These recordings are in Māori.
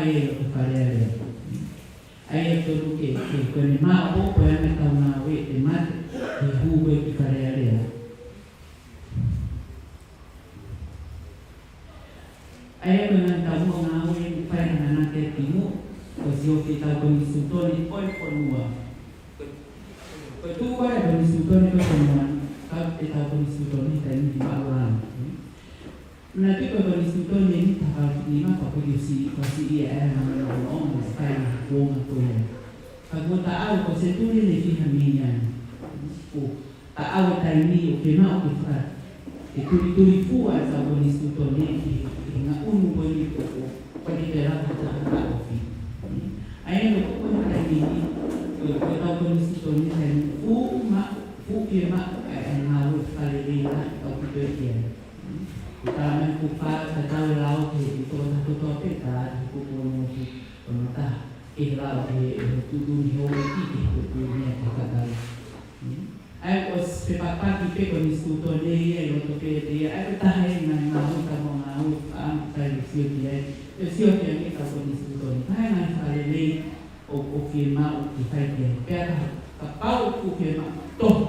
ai o whare ai e toru ke koe ni maa o koe ame tau ngā we te mate te hūwe ki whare area. Ai e koe ngā tau mo ngā we ni whae na ngā te tingu o si o ki tau koni sutoni koe whanua. Koe tū wai koni sutoni koe whanua kau te tau koni sutoni te ni maurana. Nā te koe koni sutoni ni taha ni maka koe si ia e hana o ongo stai wonga koe. Ka kua ta au ko se tūne le whiha minya. Ta au e tai ni o ke mao ki whara. E turi fua e sa koni sutoni i ngā unu koe ni koko. Koe ni te rata ta hana o whi. Ai e no koko ni tai ni koe tau koni sutoni tai ni fu ke ma e ngā ue whare reina au ki koe kia. Kami kupa kata lau ke itu satu topik kan kupu nusi pemerintah ikhlas di tujuh hari itu ni kata. Aku sepakat kita konstitusi ni, aku tu dia, aku tahu yang mahu kamu mahu saya siap yang kita konstitusi. Saya nak hari ni, aku firma kita dia. Biar kapal aku firma toh.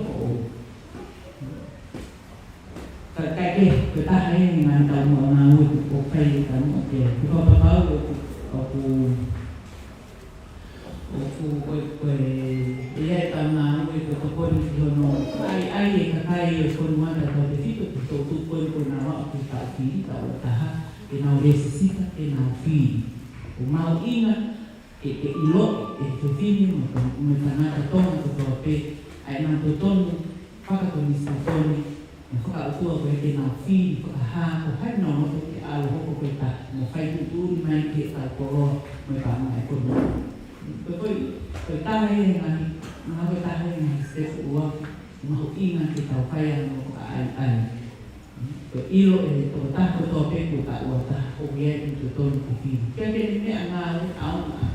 Cái ta thấy ngàn đồng mà nuôi cuộc phay cả một tiền thì có báo aku dia tanah itu pun jono ai kakai pun mana tahu itu pun nama kita tahu tahu kita resisi kita fi mau ingat ilo itu fini macam tong atau apa ai nak ton pakai kondisi ton Kau tua kau kena fi, kau kau hai nong kau ke alu kau kita, mau kai tu main kita kau mereka mai kau. Kau tahu yang kau tahu yang step uang, mau ingat kita kai yang kau ai. Kau ilo kau tahu kau topik kau tak uang tak, kau biar itu ton kau fi. Kau ni amal awam.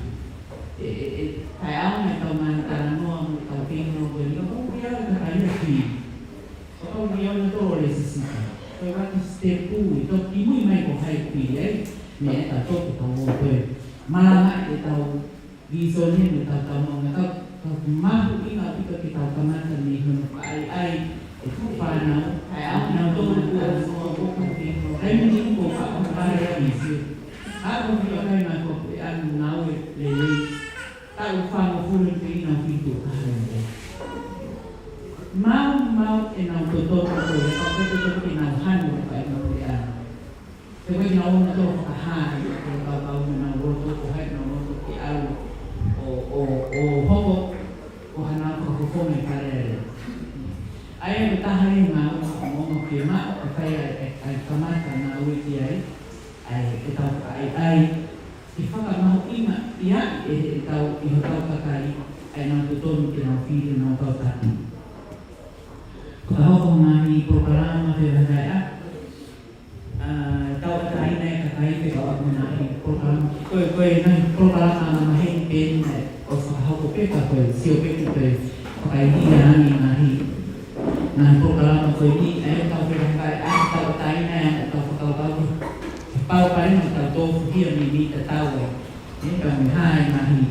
Kai awam kau mana tanah nuang kau pingin kau biar kau kai fi. Kau dia itu resisi. Kau kan step itu timu mai kau hai pilih, ni tak tahu tahu apa. Malah kita tahu visualnya kita tahu kau mahu ingat kita kemana ni ai itu pana ai nak tahu ai mungkin kau ada visi. Aku dia kai nak kau nawe lele. Tahu faham pun ini nak itu mau enam tutor aku tutor enam han baik kemudian tapi enam tutor han kalau enam tutor hai enam tutor ki au hobo hana ko ko me kare ai tahan mau ki ma kai ai kama kana uti ai kita ai ifaka mau ima ya tahu ihotau pakai ai enam tutor enam fi enam tutor Kalau mengenai program berhadap tahu kai naik kai ke bawah mengenai program koi naik program nama mahin pen osah kau peka koi siapa kita kai dia ni nahi program koi ni tahu berhadap tahu kai naik tahu bau paling tahu dia ni tahu ni kami hai nahi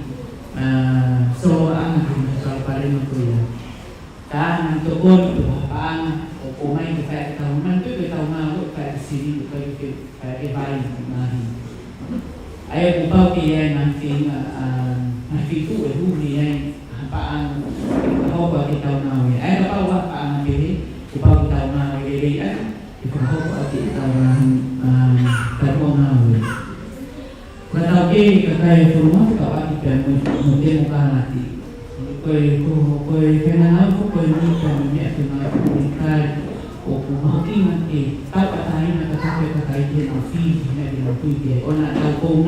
so ang kalau paling koi dan untuk pun apaan umai kita tahu nanti kita tahu kita sini kita evaluasi nanti. Ayah bupau dia nanti itu ni apaan apa kita tahu. Ayah bupau apaan dia bupau kita tahu dia kita tahu kita tahu Kalau kita rumah kita mungkin muka nanti. Koi kena aku koi ni kami ni kena kita mau ingat tahu katain nak katai dia nak fi ni dia dia orang nak tahu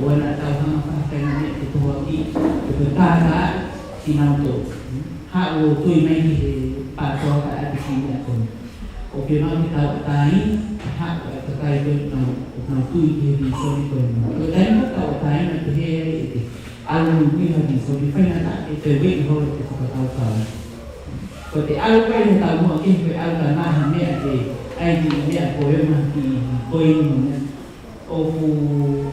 orang nak tahu apa kena ni itu lagi itu tak sinau tu hak tu mai di pasal kat di sini pun okey mau kita katain hak katai dia nak tu dia di sini pun dan tahu katain nak dia alu ni lagi so di mana tak itu wait hold kita tahu kan. Kalau alu kan tahu mungkin alu tanah ni ada, ai di ni apa yang mati, koi ni o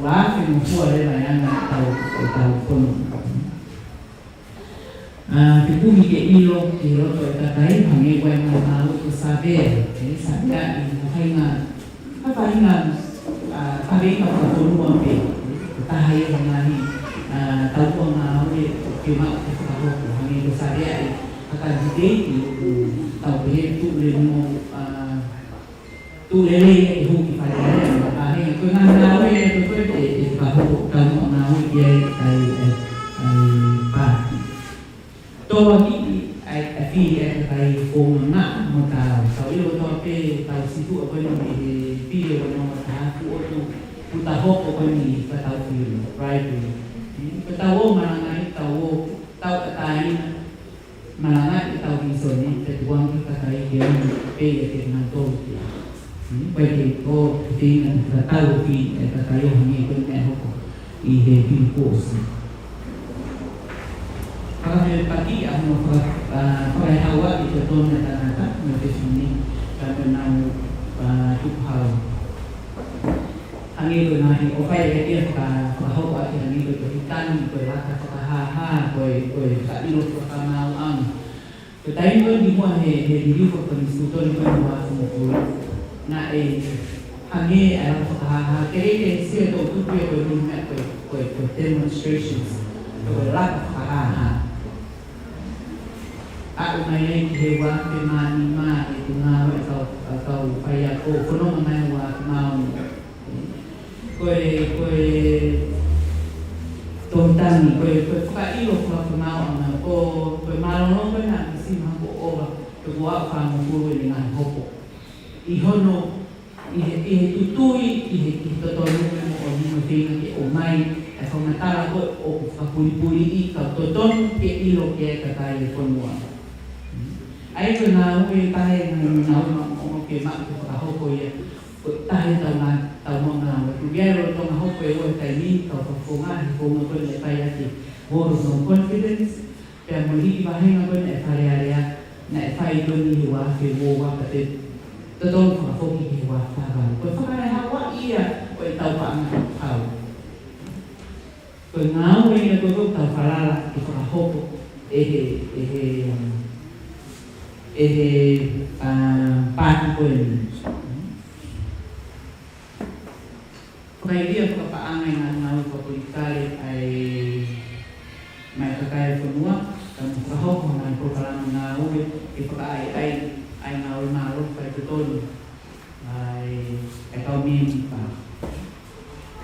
afe mo fua le mai ana tau kono te pumi ke ilo ke roto e takai hange koe mai o sabe e sabe i hainga hainga pare ka kono pe tahai ngani tau ko na o ke ma ke ka ho hange ko sabe ai aka dite i tau pe tu le mo tu le e hu ki pare ai ko na na o e ko e ka ho ka mo na o ye ai pa to ki ai fi e kai ko na mo ta so ilo to pe ta situ ko ni pi le no ta ku o tu ta ho ko ni ka ta fi right ka ta wo ma na ta wo ta ta ni ma na ta fi so ni te tuang ka ta i ke pe ke na to Pwede ko tingnan sa tao fi at tayo hangi ko na ko i he post. Para pati ang para hawa ito to na tanata na desini kada na tuphaw. Hangi ko na hi o kaya ito ka hawa hangi ko itan ko laka sa ha ko sa ilo ko kamao ang. Tayo ko di mo he dili ko instituto ko na mo na hangi alam sa kaya siya to tutuyo ko din na ko demonstrations ko lahat sa ako may hewa ke manima itu nga atau kaya ko kuno may wa mau ko tontan ko ka ilo ko mau ang ko malo ko na si mambo o ko wa pa mo ko ni nga hopo ihono ihe tutui ihe totonu mo ni tinga ke o mai e fa matara ko o fa puri i ka toton ke ilo ke ka kai ko mo ai ko na o e tai na o ke ma ko ka ho ko ye ko tai ta mo na ko viero to na ho ko e o tai ni ka ko ma ko mo ko le pai ati mo no confidence pe mo li ba he na ko e fa area na fai do ni wa ke mo wa ka te Totoo mga po kikiwatagan. Kung hawa iya, kung itaw pa ang nakakaw. Kung ngawin na tutog, tao palala, ipakahopo, pati ko yun. Kung iya pagkapaangay na ngawin papulikali ay may kakaya punua, kung makahopo, may pagkalang ngawin, ipakaay ay ngawin pa ito ay ikaw mimi pa.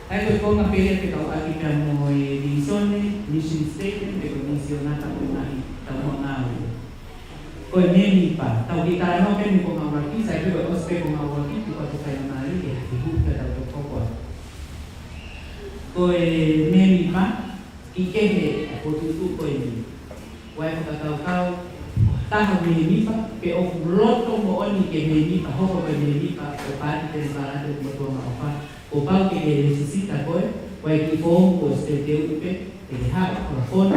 Ay ko nga pili ikaw agi ka mo mission statement ikaw mission na tapo na itaw ngawin. Ko mimi pa. Tao kita mo ken ko nga working sa ito ko spek ko nga working ko to kay na ri eh ibu ka daw ko ko. Ko mimi pa ikehe ako tutu ko ni. Wai ka tao tahu mimi pa pe o loto mo oni ke mimi pa ho ko mimi pa o pati te para te boto ma pa o pa ke necesita ko ki fo ko este te upe te ha ko fon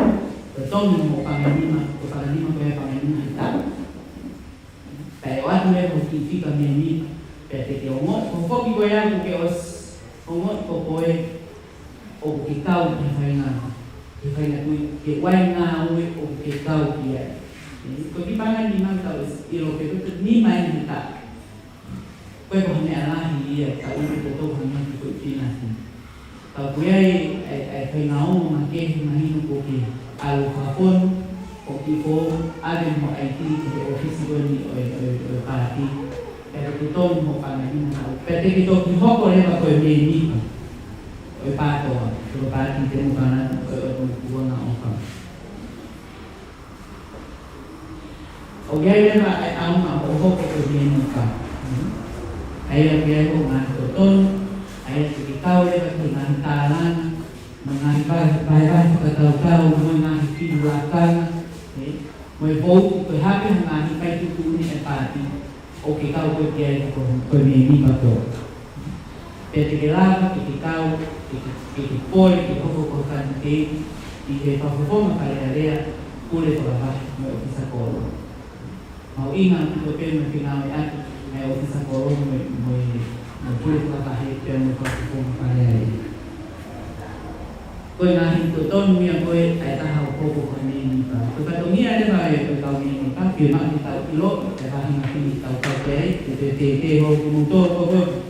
to tom mo pa mimi ma ko pa mimi ko pa mimi ta pe wa tu le mo ki ka mimi pe te o mo ko ki ko ya ko ke os o mo ko o ki kau ni faina tu ke wa na o ke kau ki ko di pangan di mang tau ilo ke tu ni mai ni ta ko ko ni ala hi ya ta u ko to han ko ti na si ta ko ai ai ngau ma ke ma hi no ko ke al ka pon o ki ko ale mo ai ti ke office ko ni o party pero ko to mo pa na ni na pero ke to ki ho ko le ba ko ni o pa to ko pa ti te mo pa na ko na o ka o gaya na ay ang makuho ko din ka. Ay ang gaya ko nga toton, ay ang ikaw ay maghinantalan, mga bayan pagkataw-taw, mga pinulakan, may vote, kaya happy ang mga hipay tutunin at pati, o ikaw ko gaya ko, pamili pa to. Pero kailangan, ikaw, ikipoy, ikaw ko kante, ikaw mapalaya, kulit ko ba, may ofisa ko. Mau ingat itu pen finalnya may office ko mo Boleh pakai yang berkumpul pada kau ngahin tu ton yang kau ada tahu kau ni ni pa. Tu kata ni ada baik kau ni pa. Firman kita kilo, kita ngahin tahu kau kau te ho motor kau.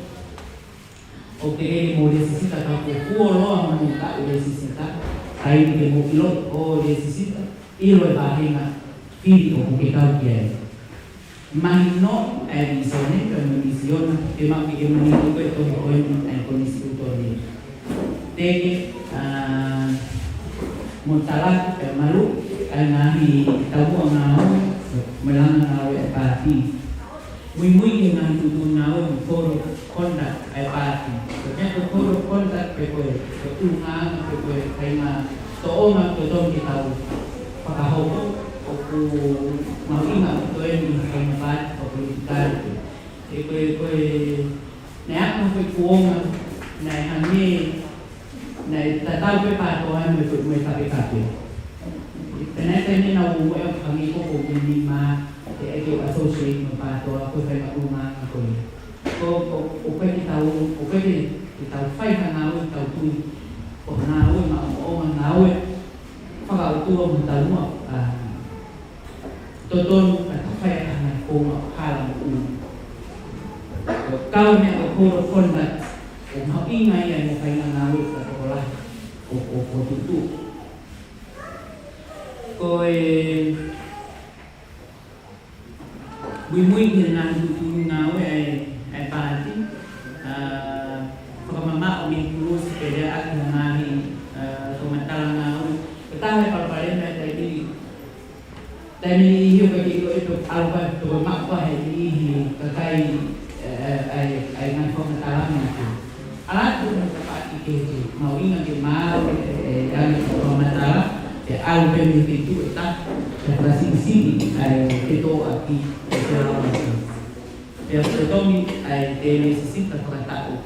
Okey, boleh sisi tak kau lo mana tak boleh sisi tak. Kain ke mo kilo, boleh sisi tak. Ilo bahagian fili kau kita dia. Mahino ay misyon permisyon kema kemani ko ito ko ay kondisi ito ni tege muntalat malu ay nahi tawo ngao melang ngao ay pati muy nga tutun ngao foro konda ay pati kaya ko foro konda pe ko tunga pe ko kay ma to ma to dom kita pakaho ko mau ingat tu yang dihambat politikan, kau nak mau kuang, nak hanya nak tahu apa tuan mereka berkata. Kenapa ni nak buat kami kau begini mah, itu asosiasi apa tuan kau saya rumah kau ni. Kau kita tahu, kita fai kan tahu tu, kau tahu orang tahu, kalau tu orang tahu Toton atau kaya anak kong halang kau ni aku kondat kau ingay yang kaya nangawit atau kolah kau tutu kau bui dengan tutu ngawe ay pati kau mama umi kurus sepeda aku ngahi komentar ngawe ketahui palpalin dari dan hiyo katika ito alba to makwa hili kakai ay nang pagkatalan natin alat ko ng kapatid ito mauingan yung mau ang pagkatalan alba yung ito ita sa sing ay ito aki pero ito ay necesita pagkatao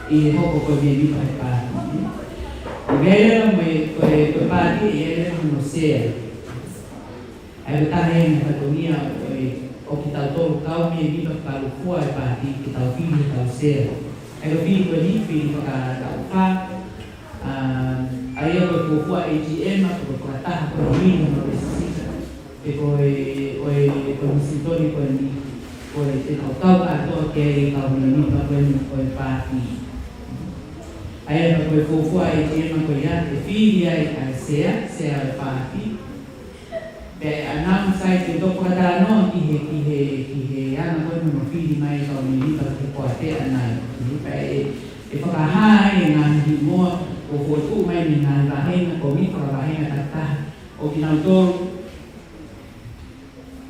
ihoko ko din pa Gaya may pati iya no ser. Ay tahen patunia o kita to kau mi di kalau kuai pati kita pilih kau ser. Ay pilih bani pilih ka ka ay ko kuai ATM ko kata ko ni no necesita. Ko konsitori ko ni ko kau ato ke kau ni pa ko pati. Aí para o povo aí tem uma coisa de filha e ser parti. Bem, a não sai de do para não que ana ko no filho mais ao menino para que pode ter anai. Bem, e para hai na di mo o foto mai ni na bahen ko mi para bahen kata o kinauto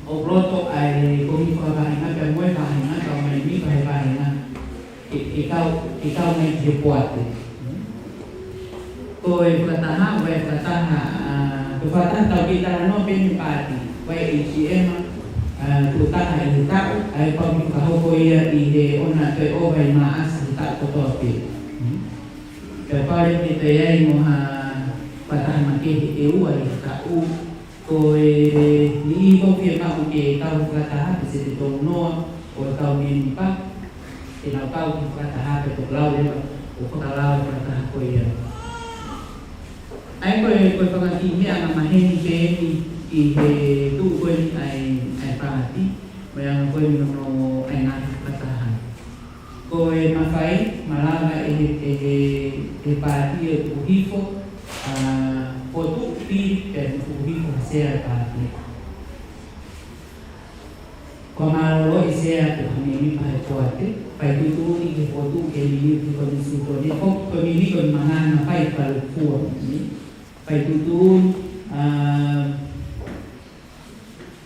o broto ai ko mi para bahen na mo bahen na ko mai mi para bahen na ikaw mai de pode Koi kataha, wai kataha, kataha tau kita no peni pati, wai ATM, kataha kita, ay pag kaho koi ide ona koi obai maas kita kotopi. Kapag kita ay mo ha kataha maki eu ay kau koi ni ibo pia kau ke kau kataha bisa ditongno o kau ni pa, ina kau kataha ke tuklau dia, o katalau kataha koi Ay ko pagati ang mahin ke tu ko ay pati bayang ko no ay nakatahan ko mafai malaga pati uhifo foto pi per uhifo sea pati como sea to ni pa forte pai tu ni foto ke ni ko ni su to ni ko ni ko manana pai para fuo ni Pai tutun,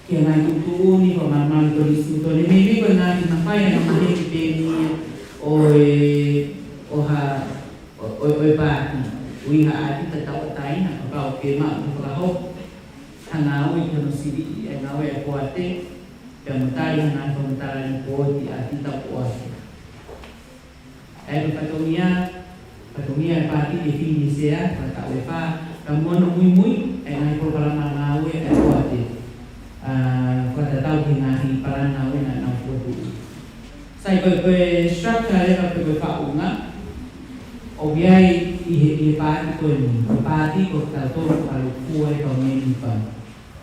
kaya nga tutun ni pamaman ko ni suto ni maybe ko na kinapay na mahigit ni o pati uwi ha ati tatawa tayo na kapaw kema ang kapaw hanawi ko no sili ay nawe ako ate kaya matali na pamatalan ko di ati tapo ate ay patumia pati defini sea patawe pa kamu muy ay programa nawe ay kuate kata tahu hinahi para nawe na foto sai koe structure e ka koe whaunga o viai i pāti koe ni o pāti ko tau tōru alu kua e kau meni whanu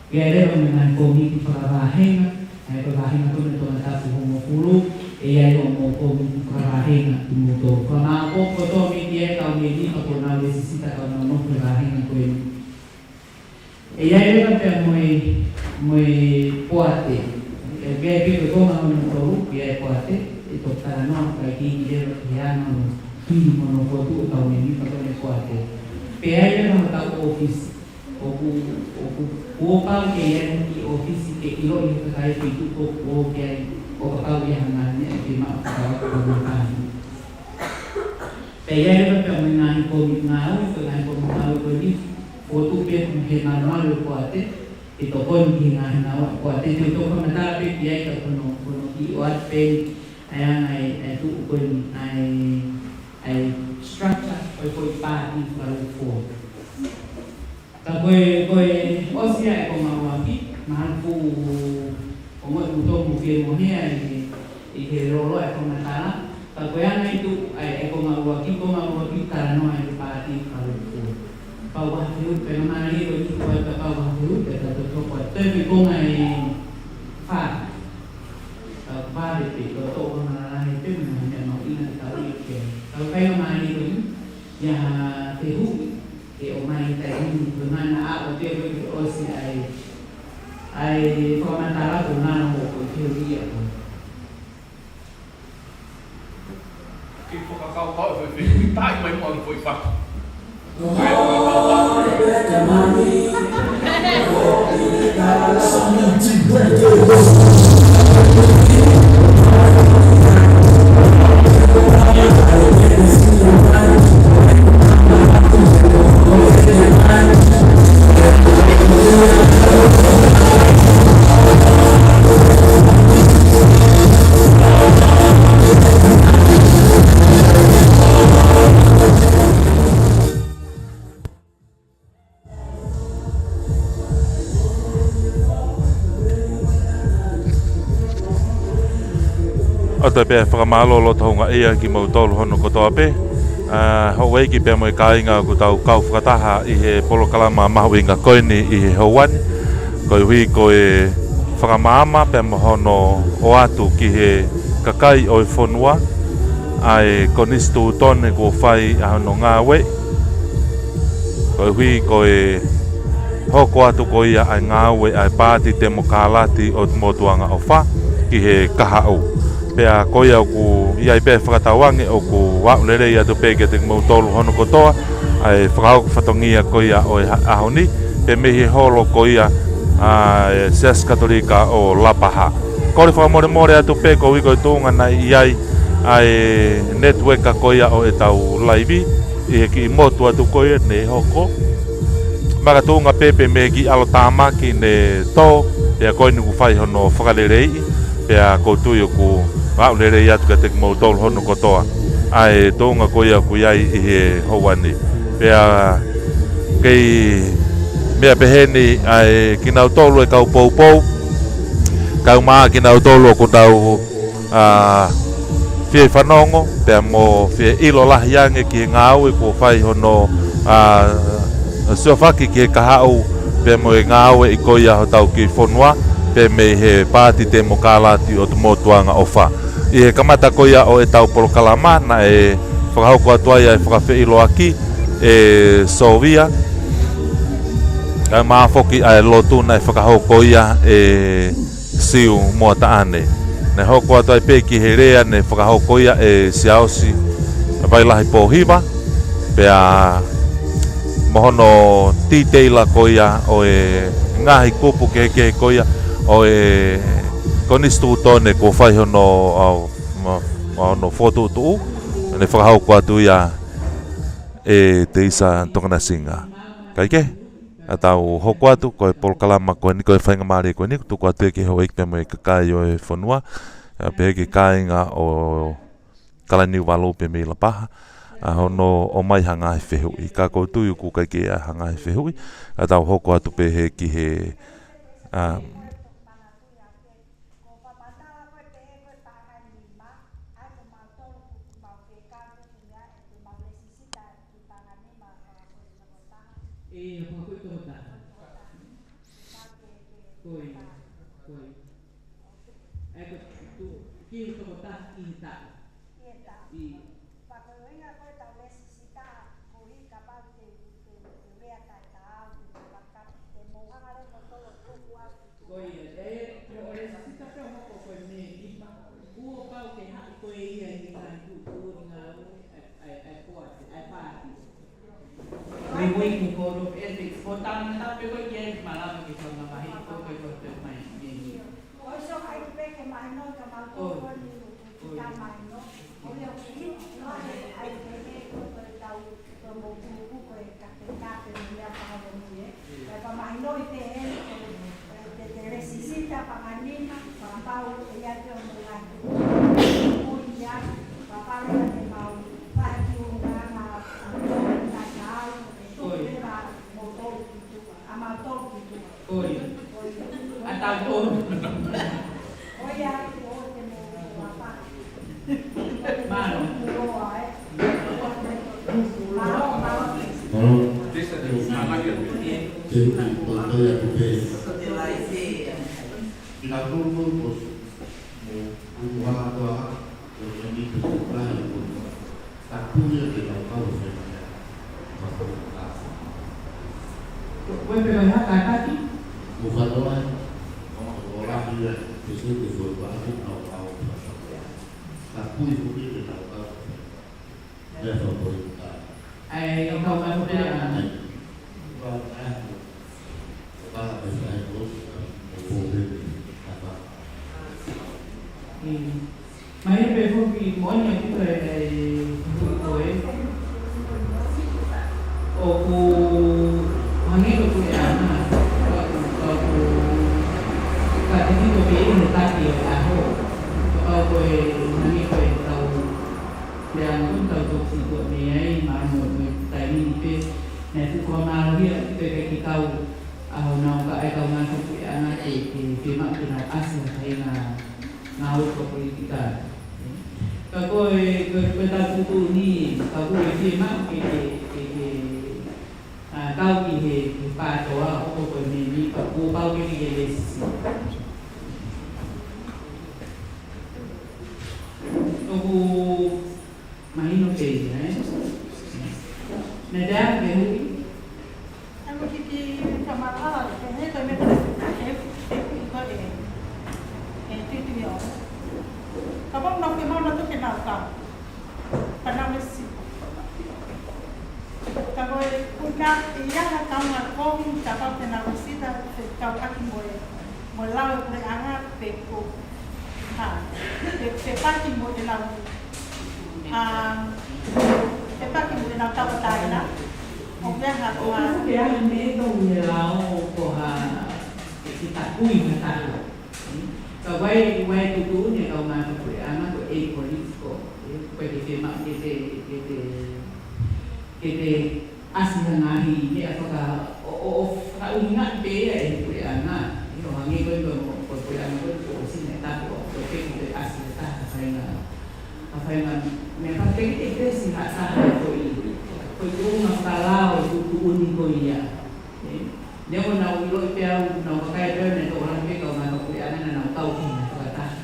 viai reo me ngai komiti whakawāhenga ai koe wāhenga tōne tōna tāpu homo furu e ai o mō komiti whakawāhenga i mō tō ko nā kōko tō miti e kau meni ka ko nā wesisita kau nā nofu wāhenga koe ni e ai reo pia moe poate viai piko tōna hono tōru viai poate e tō tara noa kai ki i reo ki ana no tūni mono kotu o tau meni whakone poate pe ai reo no tau ofisi o pau ke iai ki ofisi ke ilo i whakai ki tuko o ke ai o pau i hangane e ke maa whakau o kāni pe iai reo pia mui ngāhi komi ngāu ko ngāhi komi ngāu ko ni o tupe he ngā malu poate e tō koni ki ngāhi ngāu poate te tō kona tāpe ki ai ka kono ki o atpe ai angai e tuku koni ai structure koe pāti wharu fō ta koe osia e ko mawaki mahapu o ngoi muto mu fie mohea i he rolo e ko matara ta koe angai tu e ko mawaki tara noa e pāti wharu fō pau wahiru pe na mana hiro i koe ka pau wahiru pe ta to toko e tēmi konga e wha whare pe ko tōko mana rahe tēmi na mea no ina tau i ke tau kai o mana hiro i ia te hui e o mai tai hini ko mana a o te hui o si ai whamatara ko nana mo ko te hui a ko ki whakakau hau whi tai mai mo ko i wha o te pēr whakamālolo taunga ia ki mau tolu hono kotoa pē. Hau ki pēr moe kāinga ko tau kau whakataha i he polokalama mahu inga koini i he hauani. Koe hui koe whakamāma pēr mo hono o atu ki he kakai o i whonua. Ai konistu tone ko whai a hono ngā wei. Koe hui koe hoko atu ko ia ai ngā wei ai pāti te mo kālati o motuanga o wha ki he kahau. Pea koia o ku iai pēr whakatawangi o ku waulere i atu pēke te mau tolu hono kotoa ai whakau whatongia koia o ahoni pe mihi holo koia Seas Katolika o Lapaha. Kore whakamore atu pē ko wiko i tūnga nei iai ai networka koia o e tau laivi i he ki motu atu koia ne hoko maka tūnga pepe me ki alo tāmaki ne tō pea koe nuku whai hono whakalerei pea koutu i o ku wau lere i atu ka te mau tolu hono kotoa ai tōnga koia ku iai i he hauani pea kei mea peheni ai ki nau tolu e kau pou kau maa ki nau tolu o ku tau fie whanongo pea mo fie ilo lahi ange ki ngā au i ku whai hono suawhaki ki he kahau pea mo e ngā au i koia ho tau ki whonua pe me he pāti te mo kālati o te motuanga o wha. I he kamata koia o e tau polokalama na e whakahauko atuai e whakawhi aki e Sovia. Kai maafoki ai lotu na e whakahauko ia e siu mua taane. Ne hoko atuai peki he rea ne whakahauko ia e siaosi wailahi pōhiwa. Pea mohono titeila koia o e ngahi kupu ke koia o e konistu tone ko whai hono foto tu ne whakahau ko atu ia e te isa tokana singa kai ke atau hoko atu ko e polokalama ko ni ko e whainga maare ko ni tu ko atu ke ho ikpe mo e kakai o e whanua pe ke kāinga o kalani walo pe me Lapaha hono o mai hanga he whehui ka ko tuiu ku kai ke hanga he whehui atau hoko atu pe he ki he E apa aku itu tak? Koi. Aku tu kiri tu tak kita. I. Para venga pues tal vez necesita cubrir capaz de vea tal de mojar con todo tu cuarto. Koi pero necesita que un poco pues me iba. Uo pau que ha koi ia ni kan tu nga ai forte ai party. Mai waiting for the ethics. Potang na pero yan malam kita na mahit ko kay mai. Hoy so hay que más no que más todo ni más no. Hoy no hay que tau como buku que ni apa ni para más no te necesita para nina para pau ella te online. Hoy ya para le mau para que una Oi. Atau pun. Oh ya, oh temu apa? Malo. Malo. Desa de anak yang Jadi contoh yang berbeza. La rumbo pues un atau yang itu lain pun tak punya kita tahu sebenarnya. Kau pegang kata ni? Bukan orang dia itu berbahasa tahu tak punya kita tahu. Dia tahu kita. Kau mahu pegang. Mai pe fofi monya kita koe o ku mangi ko ana o ku ka ti ko be ni ta ti a ho o koe mangi koe tau yang pun tau si ko me ai ma mo tai ni pe na tu ko ma ri pe ki kau a ho na ka ai kau ma ko ana ke ma ki na asla kai na ngau ko politika. Kako peta tutu ni kako isi mak kau ki pa toa ko ko ni kako pau ki les. Aku mahino pe Nada ke Aku kiki kamar ala ke ne to me ko itu dia. Kapag nakimau na to kinaka. Kanang si. Kapag una iya na kang kong kapag tinawasita kau aking mo lawe ko anga peko. Ha. Pe pati mo dilaw. Pe pati mo dilaw ta tayo na. O biya ha ko. Kaya may itong nilaw ko ha kita kuy na tayo. Kawai tutu ni kau mana ko anak ko polis ko pwede ke mak kete asli ngahi ni apakah ka ingat pe ko anak ni hangi ko anak ko sini tak ko ke asli tak apa yang memang kete si hak ko ko masalah tutu ni ko ya dia pun nak ulo dia nak pakai dia nak orang dia kau nak kuliah nak tahu ni kata.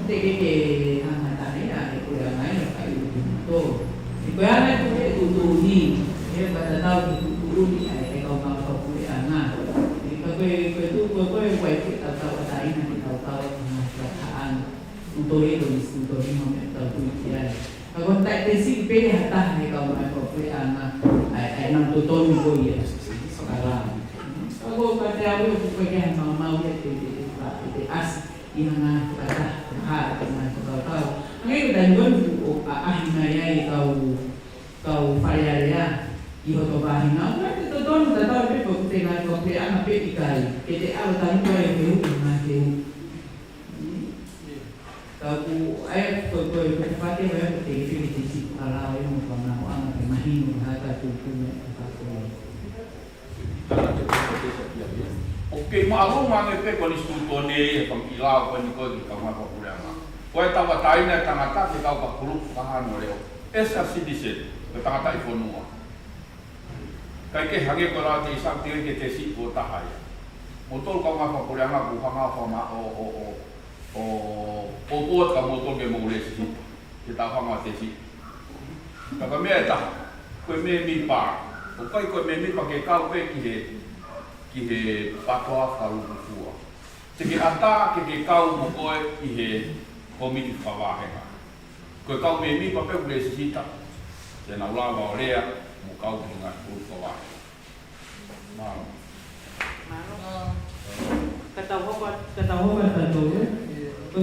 Jadi hang tadi ada kuliah lain kayu tu. Kuliah tu ni dia pada tahu tu ni kau nak kuliah na. Jadi kau kita tahu tadi nanti tahu kesalahan untuk itu ni tahu kuliah. Kalau tak tesi pilih hatah ni kau nak kuliah na. Nak tutor ni kau ya sekarang. Ako kaya ako pagyan mau ya as yang kata hal dengan kau ngayon dan gon ahinaya kau payaya iho to bahina itu don tahu pe ko tena ko pe ana pe ikai kete ala tan ko e pe na ke kau ai ko pate ba te ke si ala yo mo na ana pe mahino hata tu Oke, malu mangi pe ko ni stuto ni pang ilau ko ni ko di kamar ko pulang. Ko tawa tai na tangata ki kau ka pulu kahan oleh. Esa si diset, ke tangata ifonua. kai ke hange ko la te sa te ke te si o ta hai motor ka ma ko le ma ku ma ko ma o ka motor ke mo le si ke ta ma te si ka ka me ta ko me mi pa o kai ko me mi pa ke ka pe ki he pa ko fa lu fu te ke ata ke ka mo ko ki he ko mi fa wa he ko ka me mi pa pe le si ta te na la wa le mo ka ki nga ku fa wa kata ho kata tu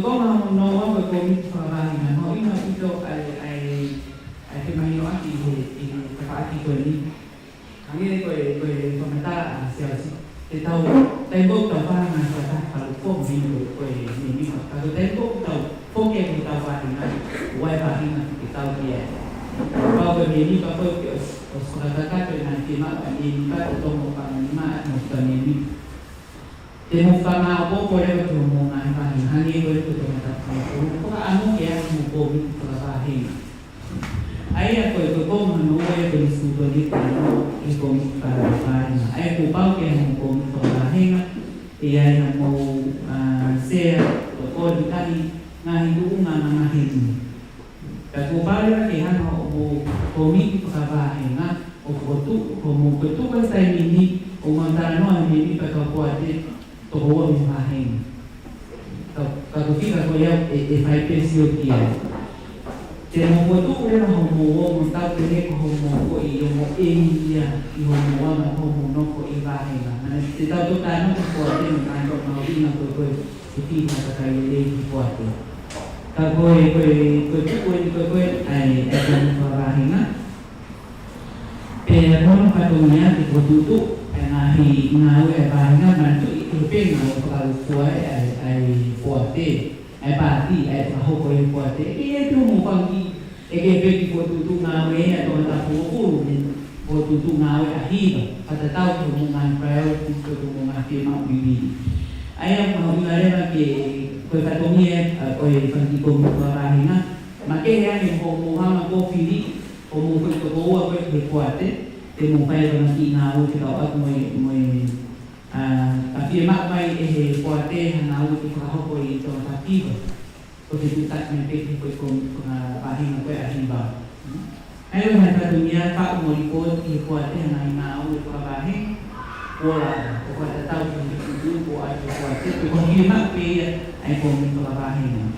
ko ma no wa ko mi fa ba ni no ina ito ai ke mai no aki ka pa ki ko ni kami ko komentar sia si te tau tempo ta va na ta pa ko vi ko ni ka tempo ta ko ke ta va na wa ba ni ki ta dia kalau begini kalau kata dengan tema ini kita tolong panglima mungkin ini temu kama apa boleh berhubungan dengan hari boleh berhubungan dengan apa anu yang mungkin terbahin ayah kau menurut bersudah di tanah ikut terbahin ayah kupau yang mungkin terbahin ia yang mau share kau dikali ngahidu ngahidu Kalau balik ke hana o komi kabahe na o fotu como que tu vai sair mini o mandar no mini para que pode to o mi bahe kalau fica com eu faz pensio que é temo fotu era como o montar que como o e o ia e o mo como no ko i bahe na se tá to tá no pode no kan no ina ko fica para que ele pode Kalau kau ai akan farahinga, non patunya di tutu ngahi ngawe farahinga bantu itu pengen kalau kau ai kuate ai pati ai tahu kau kuate itu mau pagi bagi tutu ngawe atau tak puluh tutu ngawe akhir pada tahu hubungan prioritas hubungan firman bibi ayam mau ngare ke kau katomie kau fanti kau mukarahinga makanya yang kau muhama kau pilih kau mungkin kau berkuate temu pai nanti ngau kita aku tapi mak pai kuate ngau kita kau itu tapi kau itu tak nanti kau pahinga kau ahiba ayo mata dunia tak mau ikut kuate ngau kita pahinga wala ko ta tao ni ko ay ko te ko hima pe ay ko mi ko bahin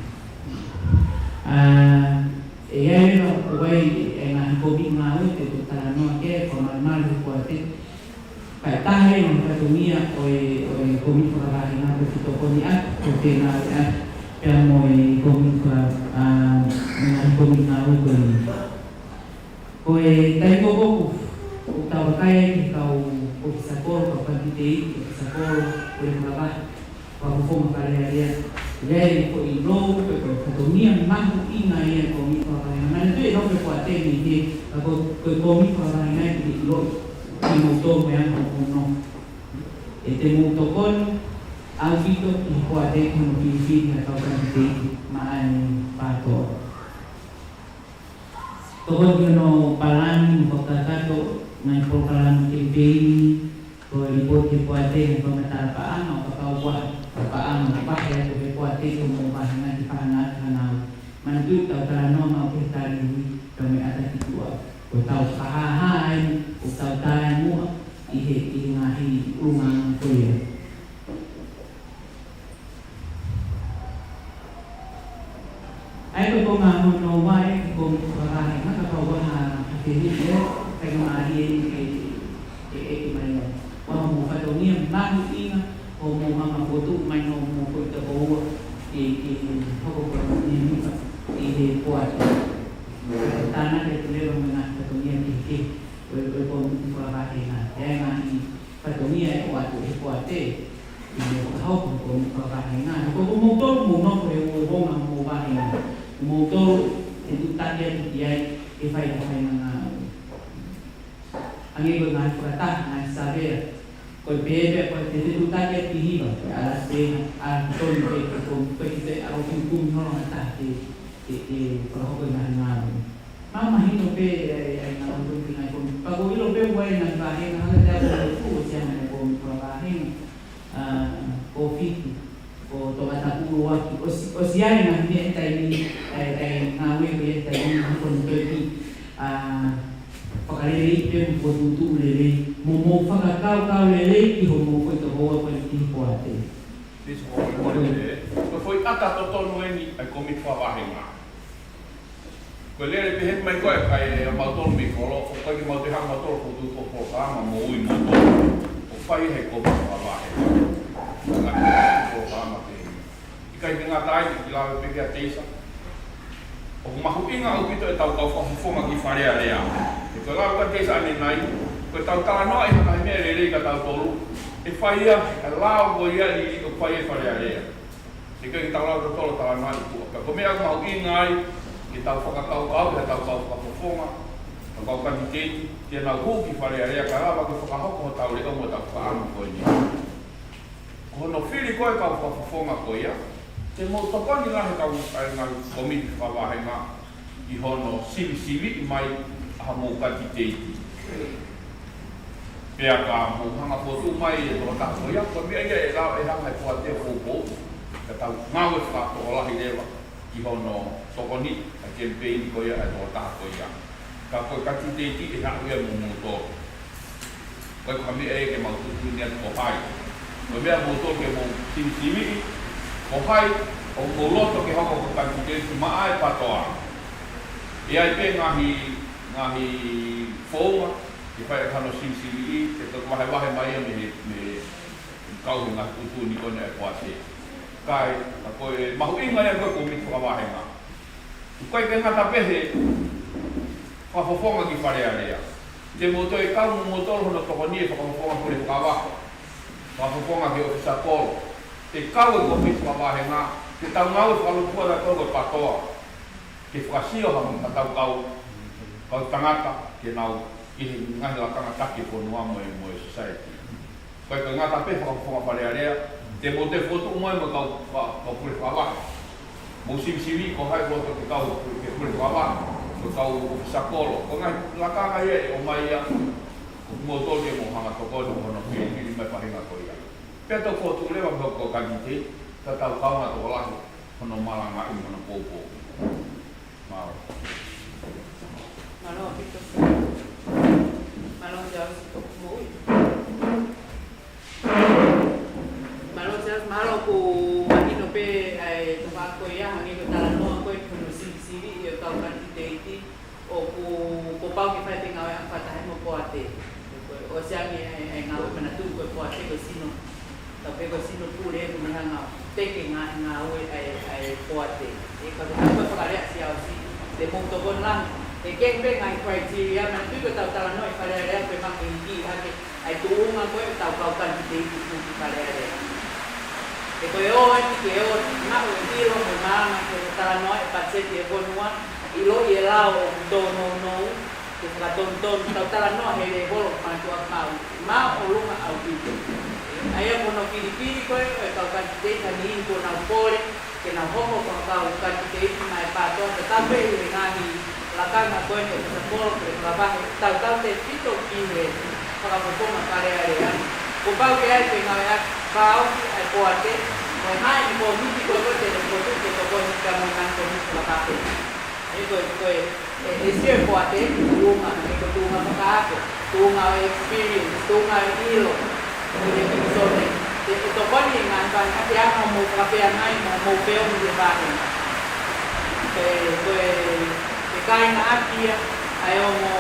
ay no ko ay na ko bi ngao te to ta no ke ko normal ko te pa ta he no ta tumia o ko mi ko bahin na ko to ko ni at ko te na ya mo ko mi ko na ko mi ngao ko tay ko ko tao kaya kau sakor kapag hindi sakor boleh melakukan perform pada dia jadi ko ilo ko katumia mang ina ya ko mi ko na itu ilo ko ate ni ako ko mi ko na ni ilo ni mo to me ang no mo to kon ang bito ko ate ko mi fin na ko hindi maan pato Tohon yun palang pagkakato ng program campaign ko report ke puate ng pamatarapaan o kakawwa paano bakit ko puate kung mupahangan di pahangat hanaw managyo tao talano maupitari kami atas ituwa o tao kahahay o tao tayo mo ihingahi umang kuya ay ko nga mo no why kung parahay nakakawa na hindi kaya maari ke mayo wa mo fa do ni ma ina o mo ma foto mai no mo ko ta o ho ko ni ni ko tanah ke le ro na ta to ni ke ko parahay na ya ni fa do ni ai wa to ko ate ni ho ko parahay na ko mo to mo no ko mo ba ni motor itu tadi dia ifai na ang iba na prata na saber ko bebe ko itu tadi pihiba alas de ang ton ko pwede ako kung no na ti pro ko na mama hino pe ay na ko pinay ko Bago ilo pe buhay ng bahay na hanggang po siya na po bahay o fiti o tomatapulo waki o siya na hindi ay ngawi ko yung tayo ng kontoy pakalili pe po tutu lele mo fakakau lele iho mo ko ito hoa ko yung po ate. This one foi ata totono ni ai komi whawahenga. Ko lere pe het mai koe kai mautolo mi kolo, o kai mau te hanga mautolo ko tu ko kama mo ui mautolo. O whai he komi whawahenga. Ngā ko kama te. Ikai te ngā tai ki lawe pe kia teisa. O mahu inga au pito e tau whafonga ki wharea rea. E ko lawe ka teisa ane nai, ko tau tala noa e hana mea rere ka tau tolu. E whaia, e lao ko ia li o whai e wharea rea. E kai tau lau ka tolo tala nai kua. Ko mea mahu inga ai, ki tau whakatau au, he tau whakafonga, tau kantiteti, tia nau hū ki wharea rea ka rawa ki whakahoko ho tau leo mo tau whaamu koe ni. Ko hono whiri koe kau whakafonga koe ia, te mo topani lahe kau ngā komiti whawahenga i hono sivi mai aha mō kantiteti. Pea ka mō hanga potu mai e tō tako ia, ko mea ia e lao e hanga e pua te whōpō, ka tau ngāwe whakato o lahi rewa i hono tokoni, campaign ko ia atau tak ko ia. Kako kaki teti e haku ia motor. Ko kami ke mau tu niat ko hai. Ko mea motor ke mau simi ko hai o loto ke hoko ko kaki teti mai patoa. Ia pe ngahi foma i pai kano simi e to wahe mai me kau ngah tu ni ko ne kwase. Kai ko mahu inga ia ko mi ko wahe nga. Koe ke ngata pehe, whafofonga ki wharea rea. Te moto e kau mo motoro hono tokoni e whafofonga kore whakawako. Whafofonga ki ofisa kolo. Te kau e kofi whawahenga, te tau ngau e whalupua da toko patoa. Ke whakasio hamu ka tau kau tangata, ke nau ihi ngahi lakanga taki ponua mo e society. Koe ke ngata pehe whafofonga wharea rea, te moto e fotu umai mo kau kore whakawako. Mo sivi ko hai ko te kau ke kure wala ko kau ofisa kolo ko ngai laka ia o mai ia mo to mo hanga to ko no no ki mai pahinga ko ia pe to ko tu lewa ko kangite ta tau kau na to la no malanga i no popo mau malo pito malo ya muy malo ko manino pe ko ia hangi ko tala no ko ko no siri e tau kantiteti o ko pau ki fai tinga wa fata mo po ate o sia mi e nga o mana tu ko po ate ko sino ta pe ko sino pure mo hanga teke nga o ai po ate e ko ta ko ka rea sia o si de punto bon lang e ke pe nga criteria mana tu ko tala no e fare rea pe ma ki ai tu nga ko tau kantiteti ko fare rea. E koe que o mau e tiro mo mama que tala no e patseti e bonua ilo i lao no que ka ton tala no he de bolo pa tu mau o lunga au pito ai mo no piri koe e ka te ni ko na pole que na homo ko ka te mai pa to ta pe ni ngani la kana koe ko sa bolo que trabajo tal te pito pire para ko ma kare area ko pau que ai pe na pau ai poate ko hai ni ko mi ko te ko te ko ni ka mo nan ko ni la pa pe e si e poate uma ko tu ma ka ko tu experience tu ilo ko ni ko so te to ko ni ngan ba ka ya mo ka pe ngai mo pe o ni ba ni te kai na akia ai o mo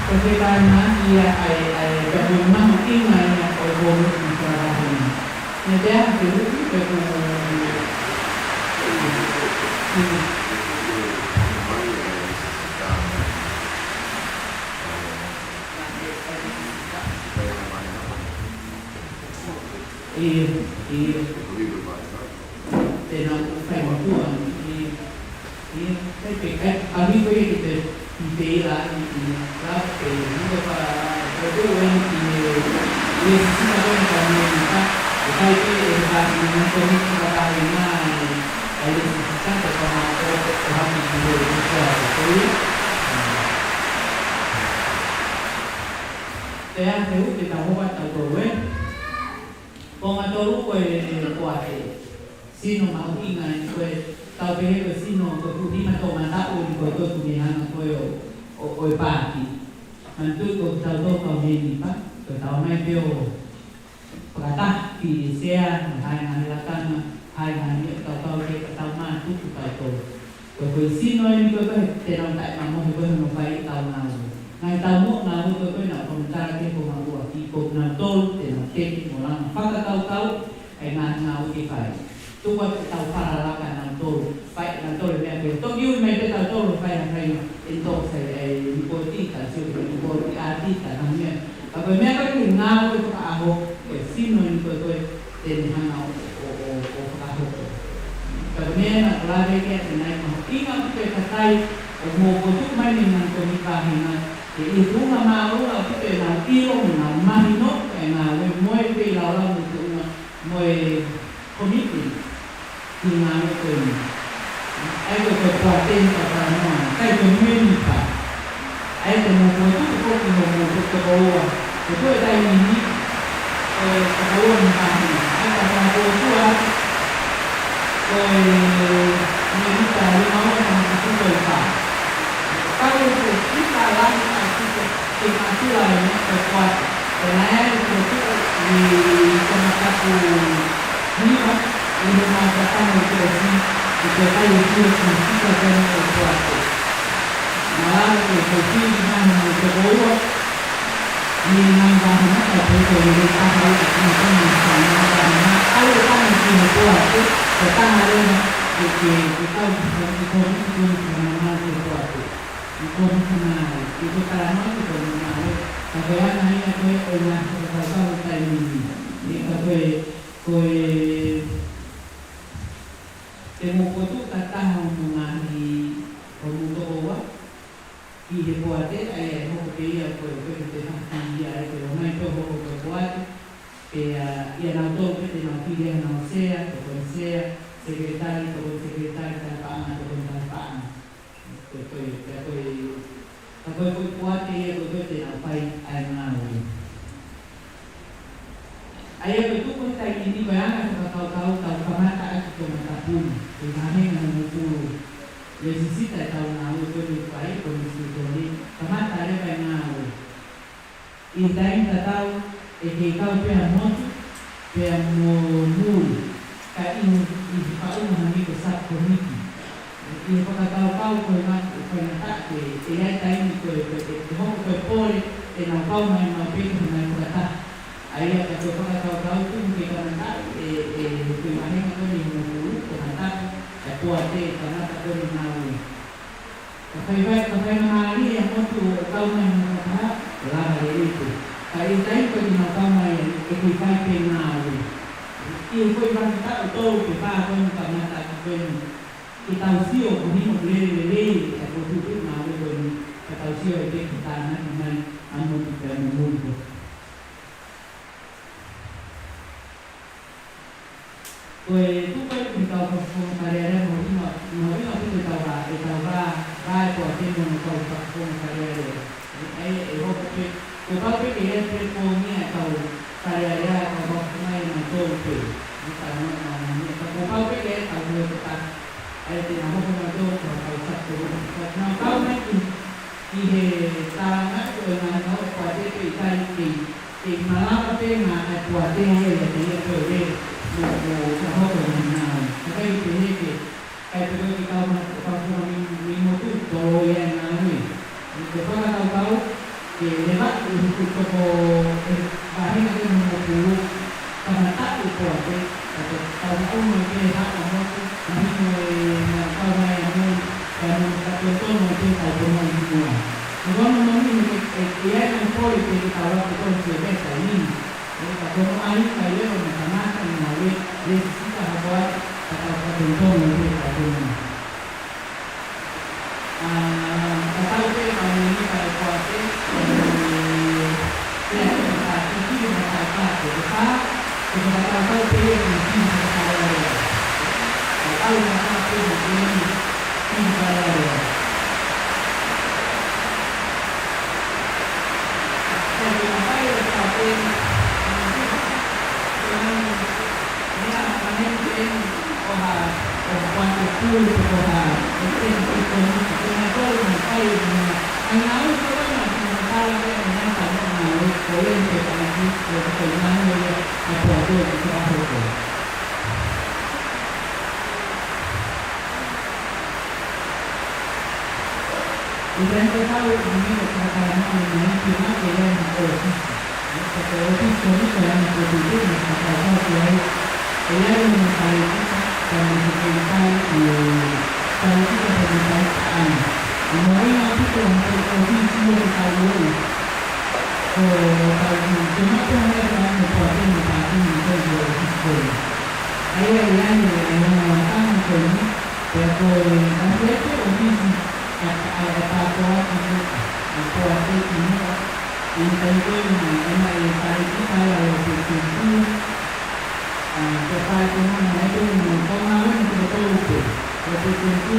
Porque karena ia ai memang ingai yang bonus di sana ini. Nanti aku itu tenang fai waktuan abi ko kita dela la no para todo buen y necesita ver también hay que dejar un poquito para hay necesitan que como te hace que te ahoga todo bueno con a todo cuate si no mau inga pues tao pe que si no que tu dima to manda o ko to tu ni hana ko o parti man tu ko tao to ka ni pa ko tao mai peo prata ki sea hai na la kana hai na ni tao ke tao ma tu tu tao to ko si no ni ko te na tai ma mo ko no pai tao na ngai tao mo na ko na ko ta ke ko ma ko ki ko na to te na ke mo la fa ka tao ai na na o ki pai tu wa tao para la ka na to pai na to le me to yu me te tao to pai na pai entonces importante si o artista na me pa ko me ka ki na ko ka ho si no ni ko te ni ha na o ka ho pa me na la de ke te na ko inga te ka tai o mo ko tu mai ni na ko ni ka hi na e tu na ma o a te na ti o na ma ni no e na we mo e pe la la mo tu na mo e komiti ni na ko ni ai ko ko te na pa na kai ko me ni pa ai ko mo ko tu ko ni mo ko ko o ko dai ni ko ni pa ni ai ka na ko tu a ko ni ta ni ma na ko ko pa kalau kita lakukan itu lainnya kuat dan itu di tempat ini pak ini mengatakan itu itu kayu itu kita kan kuat malah itu dengan itu bawa ini namanya apa itu ini apa itu namanya kalau kamu ini kuat kita harus kita kuat Iko sana, iko karama iko na. Kaya na niya ko na sa tayo ni. Ika ko temo ko tu tatahan mga ni pumutuwa. Ihi po ate ay ho ko ya ko te na ya ko na ito ho ko kuat. Kaya yan ang to te na pili na sea, ko sea, secretary ta paana ko ta paana. Tôi kuat dia betul apa yang mau. Ayah betul pun saya ini bayang tahu kemana aku pun. Kemana yang mau Jadi sisi tak tahu mau tu baik kondisi ini. Kemana ada bayang mau. Ini tak tahu. Kau pernah mul. Kau ini kau mami besar komiti. Ini pagkakao ko na ke ay tayo ko ko pole na pau mai na pito na kata ay ako pagkakao ko ke kana ko mani ko ni mo ko na ko ate kana ko ni na kapay na ali ako to kau mai na kata la ito ay tayo ko ni pau mai ko kai pe na ali ko ba ta to ke pa ko kana ta ko kita usio kuhimo lele ako tutu na ko ni kita usio ite kita na naman amo kita mo mundo pues tu puedes pintar con carrera no pintar va por tiempo no con carrera ai eu porque o tal que é por minha tal carrera como mai na tope kita no o tal que é tal que ay tinamo ko na do ko kausap ko na tao na ihe tama ko na no pwede ko itan ki malapa pe na at pwede ay ay pwede mo sa ho ko na kaya pwede ke kaya pwede ikaw na ko ni mo tu to yan na ni ko pa na tao ke leba ko ko bahin na mo ko para ta ko pwede tao ko mo ke ha mo kau mai amun dan contoh mungkin kau pernah semua. Kalau mungkin dia yang boleh kita tahu kita sebagai ini. Kalau ahli saya sama kan mahu kita buat contoh mungkin kau pernah. Kalau kita kami ini kalau kuasa ya kita ini kita tahu pilih mungkin kita kalau nak ini tinggal saya Idan ka tahu ini kekayaan ini cuma dia ofis. Kalau ofis ini kalau produksi maka dia mencari dan diberikan kalau kita berikan Mari nanti kalau ofis ini tahu kalau cuma hanya dalam membuatnya mungkin itu ofis pun. Ayah yang mengatakan ini Jadi, nanti ofis ada apa-apa ini tentu mengenai tadi kalau begitu cepat itu mengenai betul-betul betul-betul itu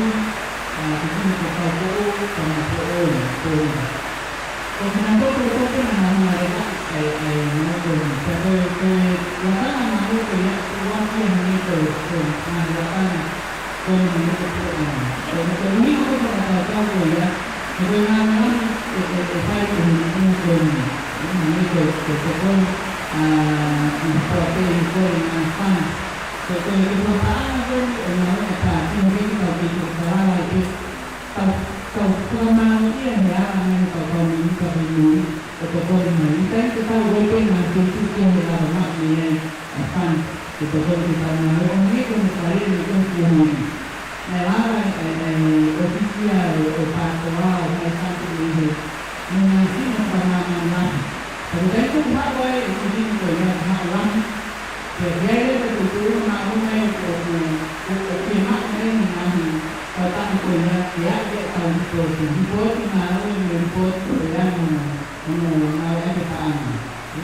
betul-betul betul kenapa betul-betul mereka mungkin jadi lakukan uang yang itu melakukan ini aku tahu ya bagaimana efek ini betul seperti itu yang sama seperti itu apa ini kalau kita salah itu kalau mau dia ya kalau ini kalau ini betul ini kita boleh masih itu yang lama ini apa betul kita mau ini kembali itu Nella ufficiale o pastorale è stato di non si parlava perché tu vai e ti dico io parlam per vedere che tu non hai o che mai non hai tanto ya tanto di poi ma un po' vediamo non che fanno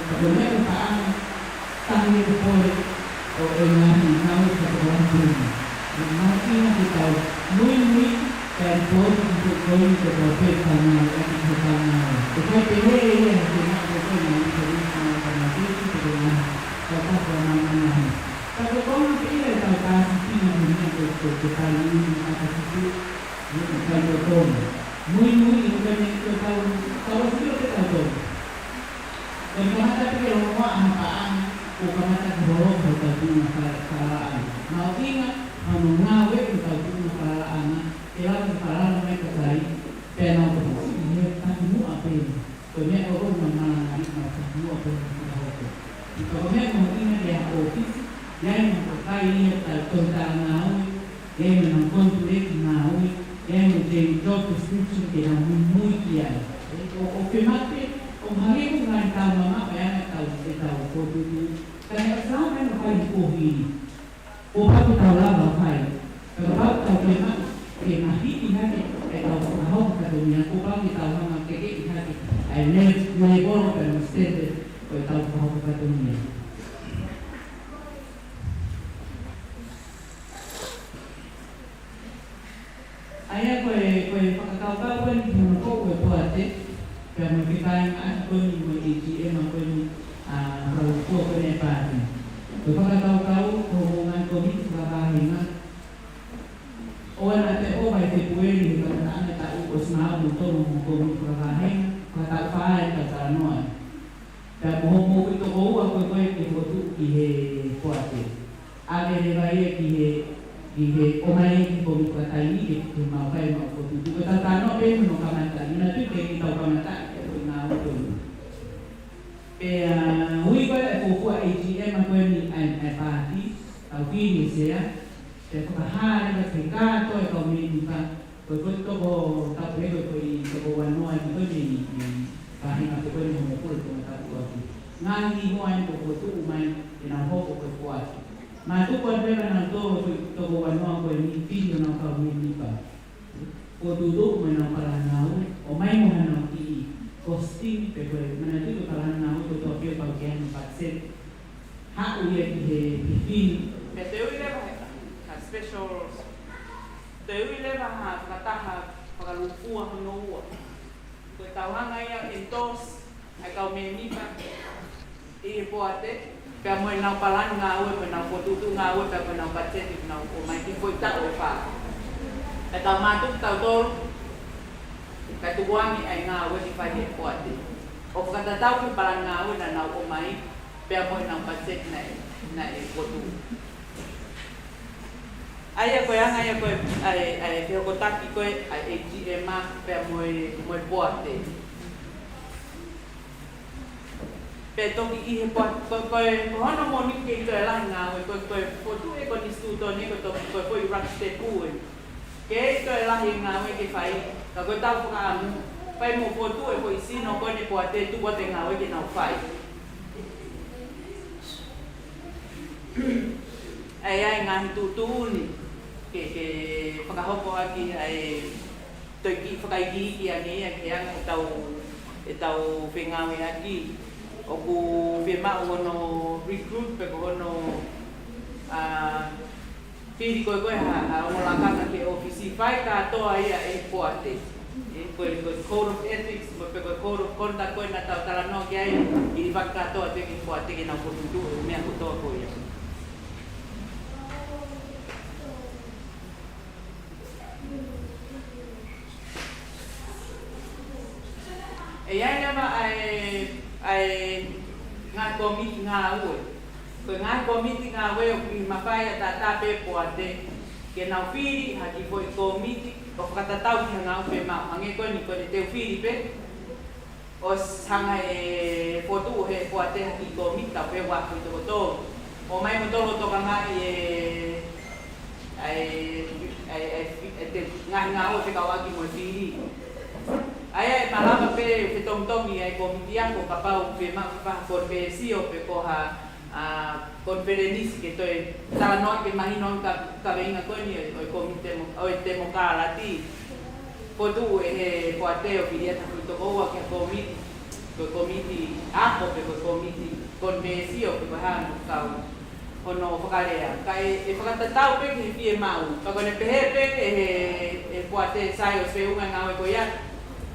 perché che fanno tanto poi o non che Mungkin kita mungkin dan pun untuk kau terdapat tanah yang tanah. Tetapi ini yang kita bukan menjadi tanah itu dengan kata pemahaman. Tapi kalau kita tahu sini ini kita ini apa itu kita tahu. Mungkin itu kalau kita tahu. Dan kalau kita orang ampaan, bukan kita berolok berarti masalah. Mau ingat mengawe kita punya peralatan, ialah peralatan mereka cari, penau ini tamu apa ini? Banyak orang mengenai tamu apa itu. Kalau memang ini dia ofis, yang terkait ini tentang naui, yang menangkap tulis naui, yang menjadi job description yang mungkin. Oke mati, hari itu nggak tahu mana yang tahu itu. Karena selama ini paling kohir. Upah kita lama kai, kalau kita memang masih ingat kalau tahu katanya upah kita lama keke ingat, ini boleh kan mesti kalau tahu katanya. Ayah kau pakau pun kau buat kalau kita yang aku ni AGM aku ni kalau kau ni apa ni. Pagkakataw-taw, hubungan ko dito sa bahay na o natin o may tipuin, pagkataan na tao o sinabi ito ng kumit sa bahay, pagkakapaan, pagkanoan. Kaya buhong ito ko, ako ko yung ipotu, ihe kuwate. Ate ni baye, ihe umay kumit sa tayo, ihe kumapay, maputu. Pagkatano, pero nung kamata, yun natin, kaya itaw kamata, kaya ito na ako Hui pada kuku AGM aku ni parti, tau kini saya, hari mereka tu kau minta, kau tu tak boleh kau wanwa itu ni, kahit aku pun mengukul kau tak kuat. Ngangi muan kau tu umai, kenapa kau kuat? Matu kau pernah nanti kau wanwa kau ni pinjau nak kau minta. Kau duduk menampak nau, umai muan nanti. Costing pero manatito para na auto to pio pagyan patset ha uye di Meteu leva a special teu leva a kataha pagalupua noa ko tawanga ya entos ai kau menipa e poate pe mo na palan nga we na potutu nga we pe na patset na o mai ki foi ta o fa ta matu ta dor katuwangi ay ngawe di padi kuati. O pagkatataw ko parang ngawe na nauumay, kaya mo ng patsik na ikotu. Aia koe anga, aia koe, ai whiokotaki koe, ai AGM pia moe poate. Pea toki ihe koe hono mo nike i toi lahi ngā koe potu e ko nistu tōne koe poi rakste pūe. Ke e toi lahi ngā ke whai, ka koe tau whakaamu, pai mo potu e ko i sino koe ne poate tu pote ngā ke nau whai. Ai ngahi tūtūni, ke whakahoko aki ai toi ki whakaiki ki angia ke anga e tau whengawe aki. O ku whemau hono recruit pe ko hono whiri koe ha o lakana ke ofisi whai katoa ia e poate. Koe code of ethics, pe koe code of conduct koe na tau tala no ki ai i whaka katoa te ki poate ke nau potutu mea kutoa koe ia. E ai lewa ai ngā komiti ngā ue. Koe ngā komiti ngā ue o ki mawhai a tātā pe poate ke nau whiri haki koe komiti o whakatatau ki ngā upe mau. Hange koe ni koe te whiri pe o hanga e potu he poate haki komiti tau pe waku i toko tō. O mai mo tolo toka ngā te ngā ue whikau aki mo e whiri. Aia e malama pe te tomtomi ai komiti ako ka pau pe ma konfesio pe ko ha konferenisi ke toi tala no ke mahino ka venga ko ni o komite o demokrati podu e poateo piria ta to ko ke komiti ako pe komiti konfesio pe ha ka ono whakalea. Kai e whakatatau pe ki pie mau. Pakone pehe pe e poate sai o sveunga ngau e koia.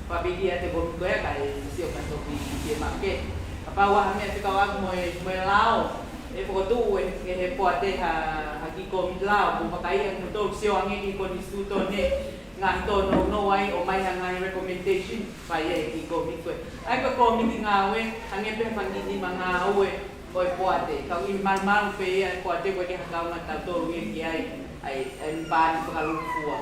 Papigia te komikoe ka e sio kato ki e make. Kapau aha mea te kawaku moe lao. E whakotu e he poate haki komit lao. Kung pakaia kung tō sio ange ki konistuto ne ngā hito no ai o mai hangai recommendation. Pai e ki komit koe. Ai ka komiti ngā ue, hange pe whangiti ma ngā ue o e poate. Kau i marmaru pe e poate koe ke hakau ngā tau tōru e ki ai mpani whakalufua.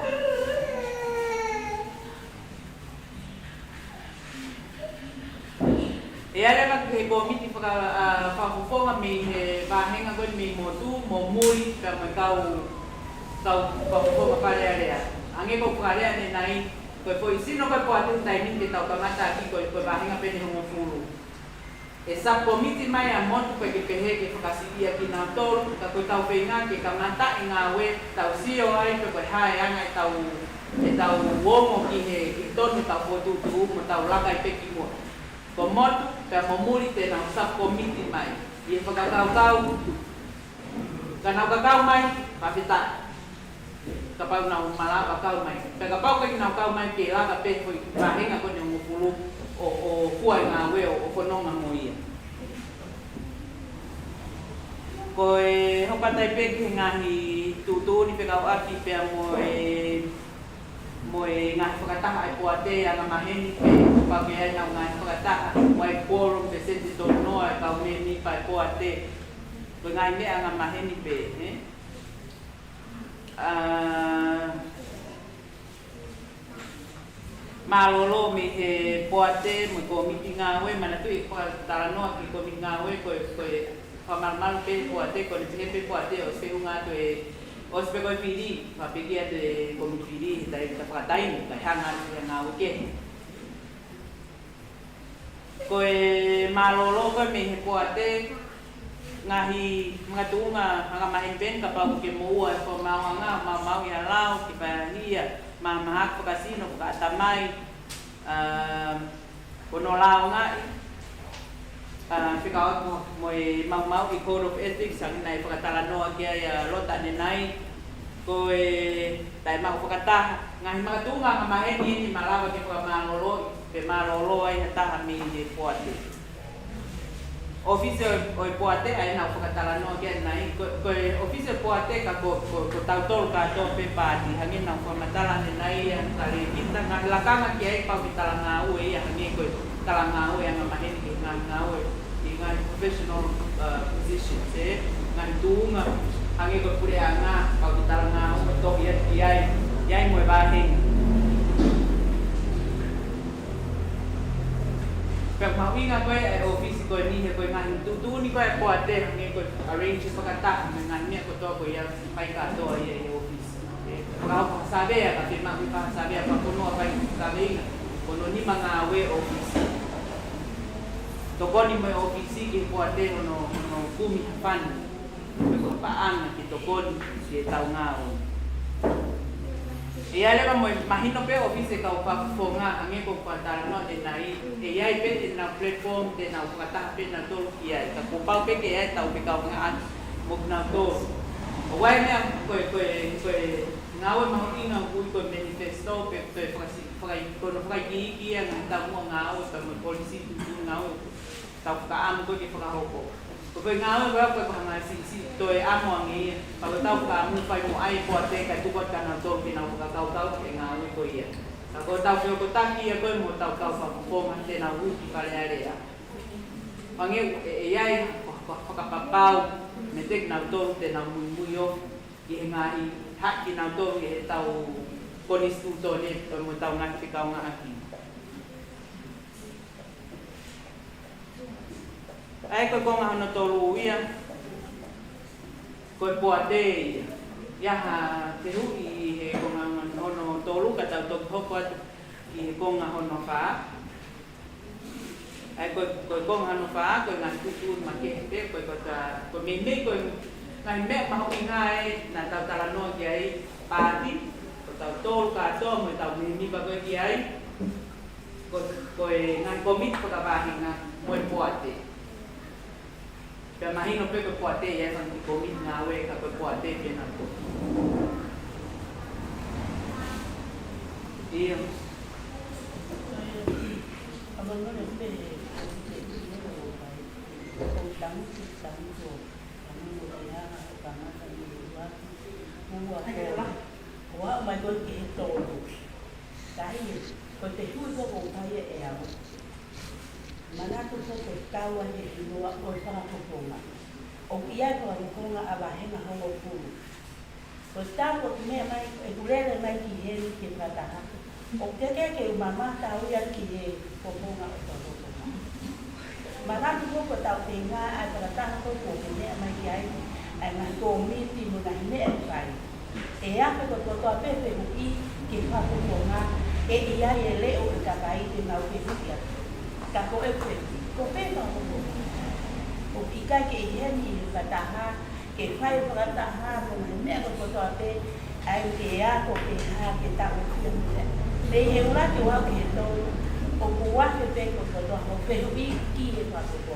E ale ka ke komiti whakafofonga me he wāhenga koe me motu, mo mui, ka mai kau whakafofonga wharearea. Ange ko wharearea ne nai, koe po i sino koe po atu taimini te tau kamata aki koe wāhenga pene hongo furu. E subcommittee mai a motu koe ke pehe ke whakasikia ki nā tōru, ka koe tau whenga ke kamata i ngā we, tau sio ai, koe hae anga e tau uomo ki he tonu tau potutu, mo tau laka i peki mua. Ko motu, pia momuri te nau subcommittee mai. I e whakakau, ka nau kakau mai, pawhita. Ka pau nau mala kakau mai. Pia ka pau kai nau kau mai ke laka pe koi wāhenga kone o ngupulu o kuai ngā weo o kononga mo ia. Ko e hokatai pe ki ngahi tūtūni pe kau aki pia mo e ngahi whakataha e poate a ngā maheni pe pake ai nau ngahi whakataha wai quorum pe senti tō noa e kau me ni pa e poate ko ngai mea ngā maheni pe malolo me he poate mo komiti ngā ue mana tu i whakatara noa ki komiti ngā ue koe whamarmaru pe poate ko ne pe poate o sehu ngā tu e o se koe whiri, whapekia te komi whiri, tai ta whakataimu, kai hanga ni ngā uke. Koe malolo koe me he poate, ngahi mga tuunga hanga mahenpen ka pau ke moua e ko mauanga, mau i halau, ki pahia, mahak whakasino, whakatamai, kono lao ngai. Whikau mo e mau i Code of Ethics, ang nai whakatala noa kia i lota ne nai, ko e tai mau whakataha. Ngahi mga tunga nga maheni ni malawa ki whakamaalolo, ke maalolo ai hataha mi ni poate. Officer o e poate ai nau whakatala noa kia nai, ko e officer poate ka ko tautol ka to pe pati, hangin nau whamatala ne nai, kare kita ngahi lakanga kia e pau ki tala ngā ue, hangin ko tala ngā ue ang maheni ki ngā ue. Ngai professional positions, ngai tuunga, Hangi ko pure anga kau kita nga untuk yai mo bahing. Pero mau ingat ko ay office ko ni ko nga tu ni ko ay poate hangi ko arrange pagkata ngan niya ko to ko ya pai ka to ay office. Kalau sabi ya kasi pa sabi pa kuno pa sabi kuno ni mga we office. Toko ni mo office ki poate no kumi pan. Ko paang ki toko si tao ngao. Iya le mo imagino pe office ka pa fonga ange ko patal no de nai iya pe de na platform de na kata pe na to iya ka ko pa pe ke iya tao pe ka nga mo na to. Wai me ko ngao mo inga ko manifesto pe pe ko no fa ki ang ta mo ngao ta mo policy tu ngao tao ka am ko ki fa ko. Ko ngao ba ko nga si tôi ám hoàng nghĩ và cái tao cả mình phải một ai qua đây cái tu quật cả nào tôi thì nào cả tao cái ngào với tôi vậy, và cái tao kêu cái tao kia cái một tao và một phong anh thế nào vui thì phải là đấy à, hoàng nghĩ ai hoặc cả bao mình thích nào tôi thì nào mình vui vô, thì ngay hát thì nào tôi thì tao con đi tu tôi đi tôi một tao ngay thì cao ngay ai coi con hàng nó tôi lùi à ko poate ya ha teru I ko nga hono tolu kata to hoko I ko nga hono fa ai ko nga hono fa ko nga tutun ma ke pe ko ta ko me ko ngai me ma ho ngai na ta ta no ai pati ko ta tol ka to mo ta me ba ko ai ko ngai komit ko ka ba hinga mo poate. Pero imagino que poate ya san ti komit ngawe ka poate pena ko. Iyo. Abang no le ko tang ko. Ano ya kana ka ni wa wa mai ko ki to. Dai ko te hu ko pai e a. Mana tu ko tawa ni no ko para ko ponga o ia ko ni ponga aba he na ho fu ko tawa me mai e gurele mai ki he ki prata o ke mama tawa ya ki he ko ponga o to mana tu ko tawa tenga a prata ko me mai ki ai na ko mi ti mo na ne ai e a ko to pe I ki fa ko ponga e ia ye le o ka kai ti na o ki ya kako e ko pe no o pika ke ni kataha ke fai kataha ko me ko to pe ai ke a ko ke ha ke ta o ki le he ula ke wa ke to o ko wa ke pe ko to ho pe bi ki e pa ko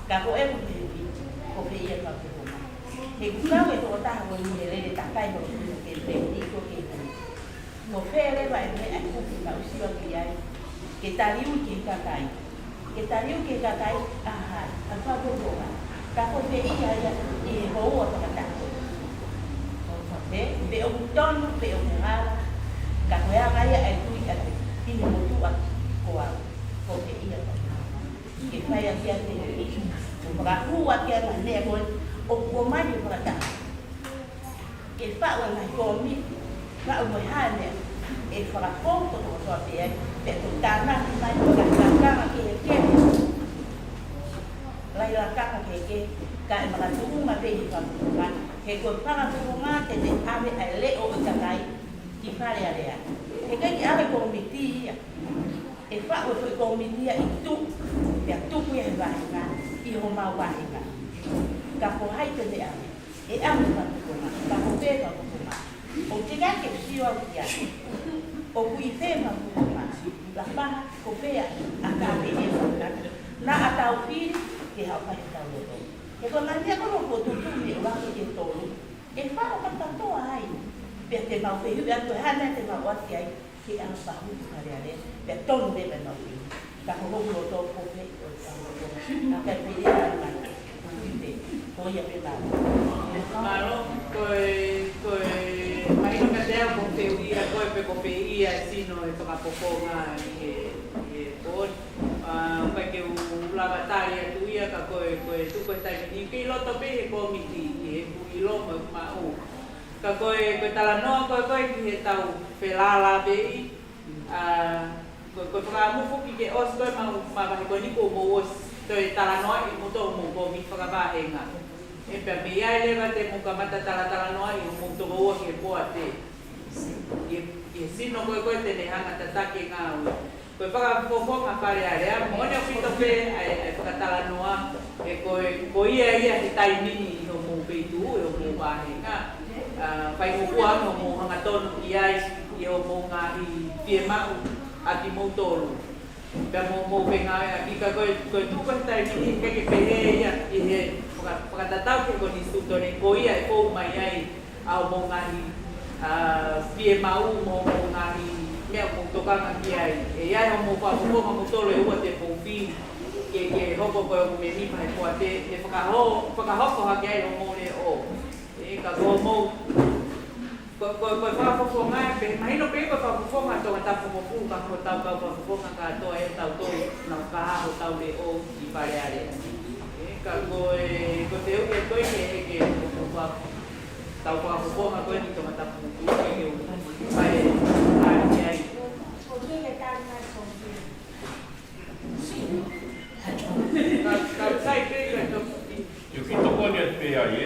kako e ko pe e pa ko he ku ka we to ta ho ni le ta kai ko ke pe ni ko ke ko pe le ba e ai ku ka o si wa ki ai que tariu que catai aha alfa boa ka ko be ia e ho o ta ta be o don be o nga ka ko ya ga ya e tu ia ti ni mo tu a ko be ia que fai a que te o para rua que na ne o mai para ta que fa o na ko mi fa o mai ha ne e para ponto to te pe tu tana mai ka ke lai la ka ke ka e mara tu ma pe ni ka ke ko para tu ma te ave ai le o ta kai ki fare area e ka ki ave komiti e fa o komiti I tu pe tu ku e va nga I ho ma wa nga ka ko hai te le ave e ame pa tu ma ka ko pe ka ko ma o te ga ke si o ya o kui fe ma ku ma la pa ko pe a ka pe e na ata o fi ke ha pa ta lo ke ko na dia ko no ko tu ni wa ke to e fa o ka to ai pe te ma pe hu to ha na te ma wa ti ai ke a pa hu ka re ale pe to no be no fi ka ko lo to ko pe o ta lo na ka pe ya na Ko ia pe la. Malo, mai no me deu con te ia pe ko pe ia sino e toka poponga e por pa que o la batalha tu ia ka ko tu ko tai ni ki loto pe ko miti e ku ilo ma o ka ko tala no ko ki tau pelala be ko pra mu fu ki os ko ma ba ko ni ko mo os to tala no i mo to mo ko mi fa ba enga e per me ia leva te mo ka mata tala no i mo to o ke po ate e sino ko te ne hanga tatake nga ko pa ko nga pare area mo ne fito pe ai pa tala no e ko ia ki tai ni no mo pe tu e mo ba nga pai mo kwa no mo hanga ton ia i o mo nga i pie ma ati mo tolu pe mo pe nga ki ka ko tu ko tai ni ke pe ia i he pa tatau ko ni stu to ne ko ia ko mai ai au mo nga i pie ma mo nga i me mo toka nga ki ai e ia mo pa mo tolu e o te po fi ke hoko ko me ni mai ko ate e whakaho ko ha ke ai mo le o e ka ko mo ko fa nga pe mai no pe ko fa nga to ta ko fu ka ko ta ko ka to e ta to na ka ha ta le o i pare ale e ka ko te o ke ke ko fa ta ko nga ko ni to ta fu ke o pai ai O que le está más con sai pe to Yo ki to ko ni pe ai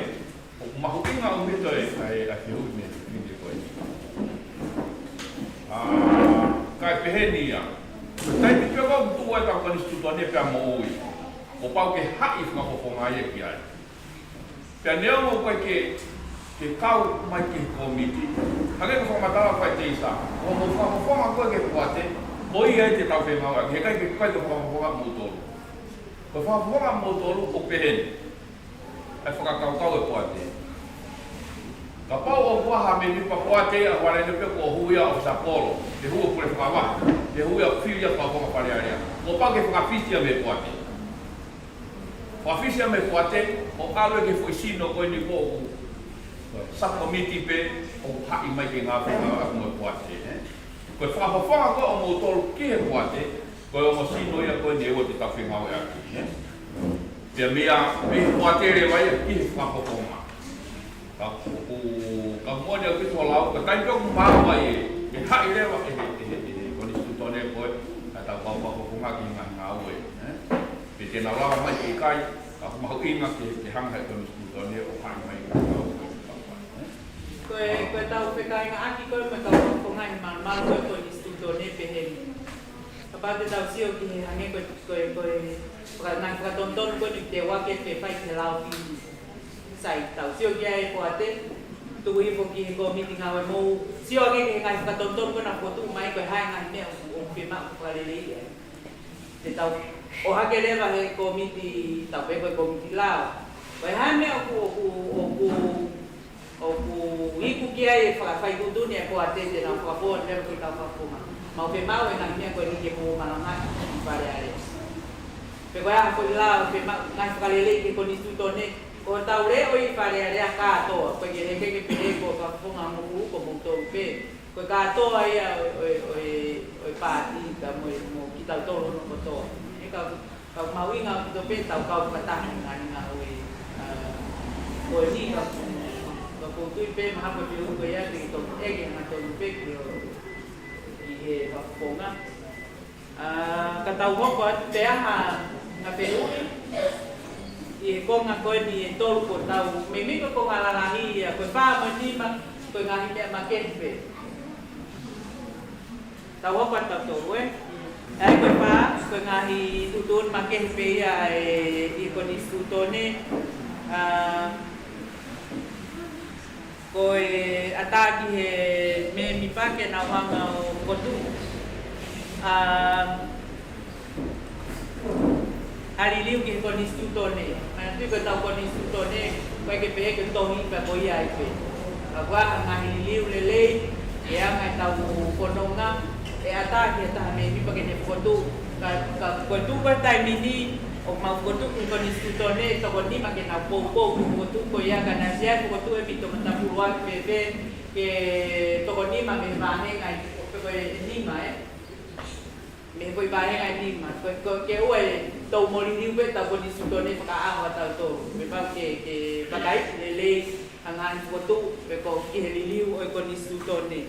o mahukinga o mito e a ki hu me ni ko kai pehenia tai te pego tu e ta ko ni stu to ne pe mo ui o pau ke hai nga ko fonga ye ki ai pe ne o ko ke kau mai ki komiti hage ko ma ta fa te isa o mo fa ko ke poate mo ia te ta fe ma ke kai ko fa mo to ko fa mo to o pehen ai whakakaukau e poate. Ka pau o waha me mipa poate a wale ne pe ko huia o Sapporo. Te hua pule whakawa. Te huia whiria whakakonga parearea. Mo pake whakawhisia me poate. Whakawhisia me poate, o alo ke whaisino koe ni ko subcommittee pe o hai mai ke ngā whaka mo poate. Koe whakawhanga ko o mo tolu ki he poate, koe o mo sino ia koe ni ewa te tawhingau e aki. Pia mea me poatere vai ki whakokonga. Ka mone o kito lau, ka taipio kumau vai e hai rewa e koni stutone koe, ka tau pau whakokonga ki ngā ngāue. Pe tēnā lawa mai ki kai, ka kumau inga ke hanga e koni stutone o hai mai ngā ngāue. Koe tau whekai ngā aki koe me tau whakokonga i malu koe koni stutone peheni. Ka pate tau sio ki he hange koe nai whakatonton koe ni te wake pe whai te lau pini. Sai tau sio ki ai poate, tuku hifo ki he komiti ngā wai mou. Sio ake ke ngai whakatonton koe na whotu mai koe hai ngai mea o pe maa whakarelei ai. Te tau o hake lewa he komiti, tau pe koe komiti lau. Koe hai mea o ku hiku ki ai e whakawhai kutuni e poate te nā whakapoa nero ki tau whakapunga. Mau pe mau e ngai mea koe ni ke mou malangai i pare are. Pe koe aha koe lao, pe ngai whakalelei ke koni stutone, ko tau reo i whare area kātoa, koe ke heke pere ko ka whunga moku ko moktou pe, koe kātoa ia o pāti ka mo ki tau tolo no kotoa. E ka mauinga o kito pe tau kau katahi ngani ngā koe ni ka koutui pe maha koe pe uko ia ke tau ege ngā tolu pe ki he whakonga. Ka tau hoko atu te aha ngā Perui, i e konga koe ni e tolu ko tau, me miko ko ngā lalahi ia, koe pā mo nima, koe ngā himea ma kenpe. Tau hoko atu tolu ai koe pā, koe ngā hi tutun ma kenpe ia i koni stutone, koe ataki he me mi pake na wanga o kotu. Ari liu ki koni stutone, mana tu ko tau koni stutone, koe ke pehe ke tohi pa koi ai pe. Agua ngahi liu lelei, e anga tau kononga, e ataki ataha me mi pa ke ne fotu, ka koe tu pa tai mini, o mau kotu ko ni stutone to ko ni ma ke na po ko tu ko ya kana sia ko tu e pito mata purwa bebe ke to ko ni ma me ba ne ngai ko ni ma me ko ba ne ngai ni ma ko ke o to mo ni we ta ko ni stutone ka a wa ta to me ba ke ba kai le hangan ko tu pe ko ki li liu o ko ni stutone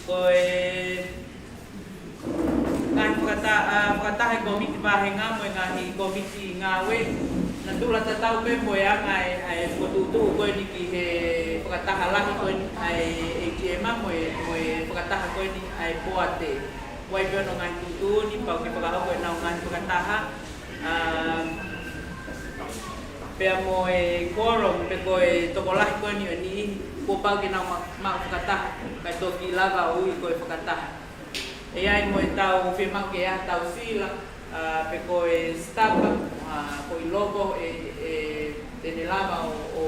ko ngai kata komiti bahenga mo ngai komiti ngawe natula tatau pe mo ya ngai ai potutu ko ni ki he kata halang ko ai ekema mo kata ko ni ai poate wai pe no ngai tutu ni pa ke pa ko na ngai kata ha pe mo korom pe ko to kolah ko ni ko pa ke na ma kata ka to ki lava ui ko kata e ai mo tau firma ke a tau sila pe ko stapa ko i logo te lava o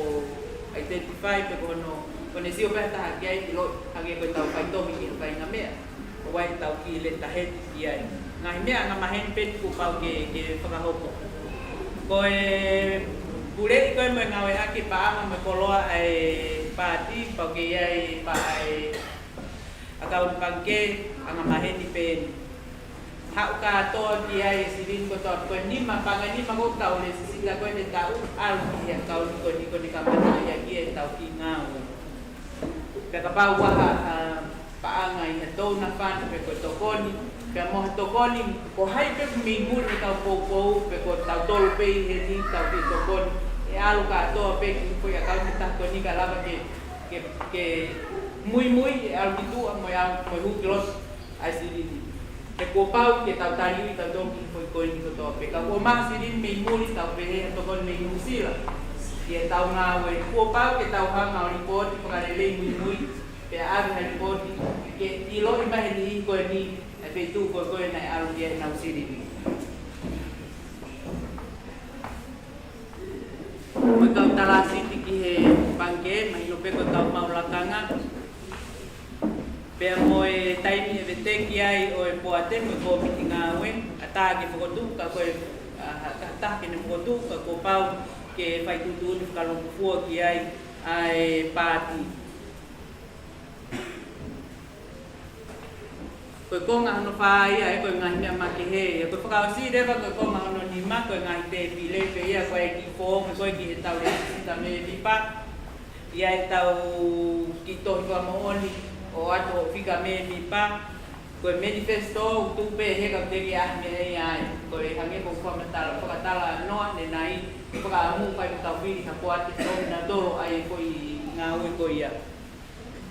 identify pe ko no konesio pe ta ke ai lo hage ko tau kai to mi kai na me o wai tau ki le ta het ki ai ngai me nga ma hen pe ku pau ke fa hopo ko pure ko mo nga we aki pa ma ko lo ai pa ti pa ke ai pa ai akau pangke ang maheni pen hak ka to ki ai silin ko to ko ni ma panga ni ma ko tau le sila ko ni tau al ki kau ni ko ni kamana ya ki tau ki ngau ka ka pa wa pa angai na to na fan pe ko to koni ka mo to koni ko hai pe mi mu ni ka po pe ko tau tol pe ni tau ki to kon e alu ka to pe ki ko ya ka ni ta ko ni ka lava ke muy al itu mo ya mo hu glos asidini ke ko pau ke tau tari tau dong ko ni ko to pe ka ko ma sidin me muri tau pe to kon me musila ye tau nga we ko pau ke tau ha nga report ko ka le muy pe a ga report ke ilo iba ni ko ni pe tu ko na al ye na sidini magau talasi ki he bangke mai lo pe ko tau mau lakanga pe mo e taimi e vete ki ai o e poate mo ko mitinga we ata ki fokotu ka ko ata ki ne fokotu ka ko pau ke fai tutu ni ka lo fu ki ai pati ko nga no fai ai ko nga ni ma ki he ko fa si de ba ko ma no ni ma ko nga te pile pe ia ko ki fo ko ki tau le ta me bi pa ia tau ki to wa mo ni o ato fica me mi pa ko manifesto tu pe he ka te ya me ai ko e hange ko fa mata ko tala no ne nai ko ka mu pa ta vi ka ko ati so na dolo ai ko i nga we ko ia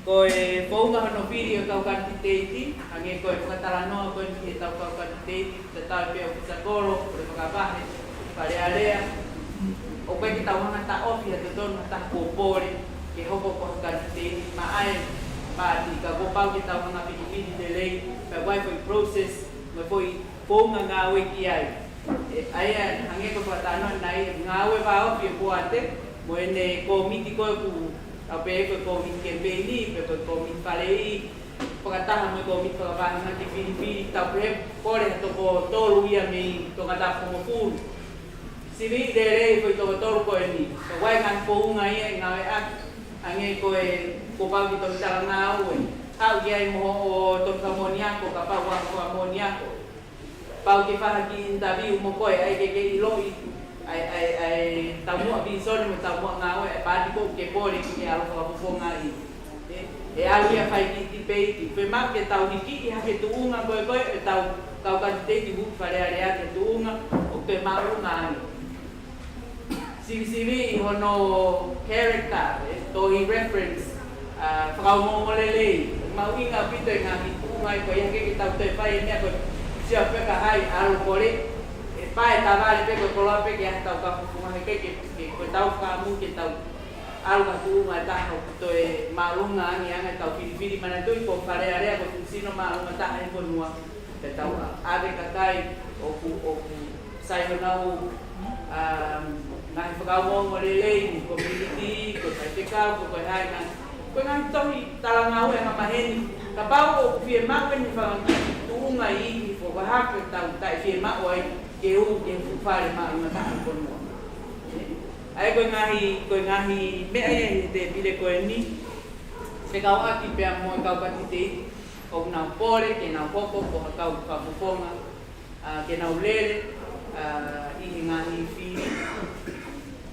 ko e po nga no video ka ka titeti hange ko ka tala no ko ni ta ka titeti ta pe o sa kolo ko ka ba ne pare area o pe ki ta wana ta ofi ta don ta ko pore ke ho ko ka titeti ma ai pati ka ko pau kita mga pinipili delay pa wai foi process mo foi ponga ngawe ki ai ai hange ko patano nai ngawe ba o pi puate mo ene komiti ko ku ape ko komiti kembeni pe ko komiti palei pagatahan mo komiti pa ba nga ti pinipili ta pre pore to ko tolu ia me to ngata ko mo fu sivi delay foi to tolu ko ni so wai kan ponga ia ngawe ak ange ko ko pau ki to tala nga we au ye mo o to kamonia ko ka pau ko amonia ko pau ki fa ki interview mo ko ai ke ilo ai tamu abi soni mo tamu nga we pa di ko ke pore ki alo ko po nga e au ye fa ki pe pe ma ke tau ni ki ha ke tu nga ko tau kau ka te ki bu fa area ke tu nga o ke ma nga Sivi hono character to in reference frau mo lele mau inga pito nga ngai ko yang ke kita te pai ni ko sia pe ka hai al kore pai ta vale pe ko lo pe ke ta ka fu ma ke ko tau ka mu ke tau al ka tu ma ta no to e malunga ni anga tau fili mana tu ko pare area ko sino malunga ta ai ko nuwa te tau ave ka kai o sai no ngai pagawong mo lele community ko sai ka ko hai na ko ngai to tala ngau e ma hen ka pau o firma ko ni fa tu ngai fo haka tau tai fie ma oi ke u ke fufare ma i mata ko no ai ko ngahi me ai te pile ko ni se kau aki pe mo kau ka ti ko na pore ke na popo ko kau ka fonga ke na ulele i ngahi fi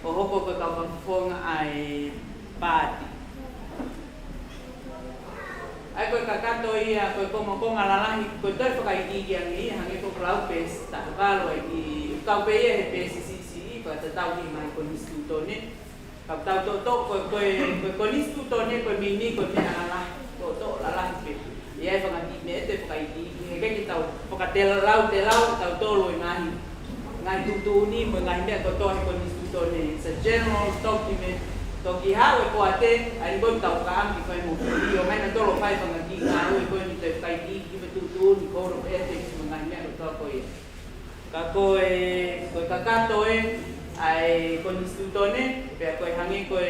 o hoko ko kau ka fonga ai pati ai ko kakato ia ko ko ngalalahi ko toi ko kai ki yang i hange ko cloud base ta kalo i kau pe e PCC ko ta tau ni mai ko instituto ne ka tau to ko instituto ne ko mini ko me ala to la pe ia fa ngati me te kai ki ke tau ko ka te lau tau to lo ngai tu ni mo ngai me ko to ko instituto ne it's a general document toki hawe ko ate ai ko tau ka am ki fai mo i o mai na tolo fai panga ki nga o ko ni te kai ki betu ni ko ro ete ki ngai me to ko e ka ko kakato ai ko instituto ne pe ko hangi ko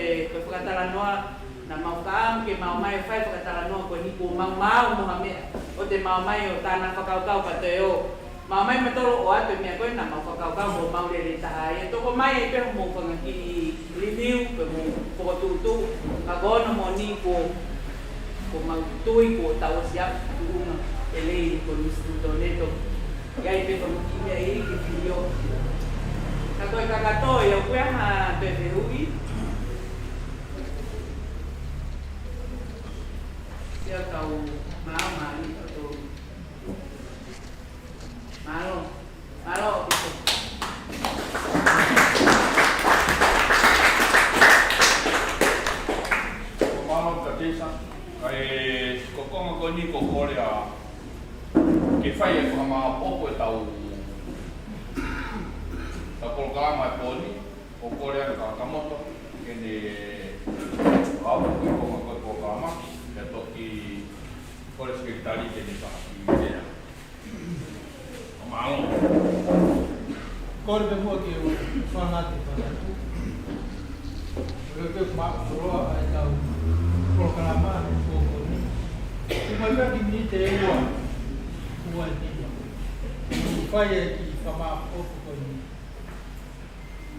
pakatala noa na mau ka am ke mau mai fai pakatala noa ko ni ko mau mo hame o te mau mai o tana ka ka te o mau mai matolo o ate me ko na mau ka mo mau le ta ai to ko mai pe mo panga ki review pe mo tu ka gono mo ni ko magtui ko tao siap una ele ko instituto neto ya ipe ko ki me ai ki video ka to yo ko ha pe ugi ya kau mama ni to malo kai kokonga ko ni ko korea ke fai e kama popo e tau ta programa ko ni o korea ka kamoto ke ne au ko programa ke to ki por secretari ke ni pa idea malo ko be mo ke fanati ke ma pro ai tau programa ko ni kuma ka ni te wa ni fai ki kama o ko ni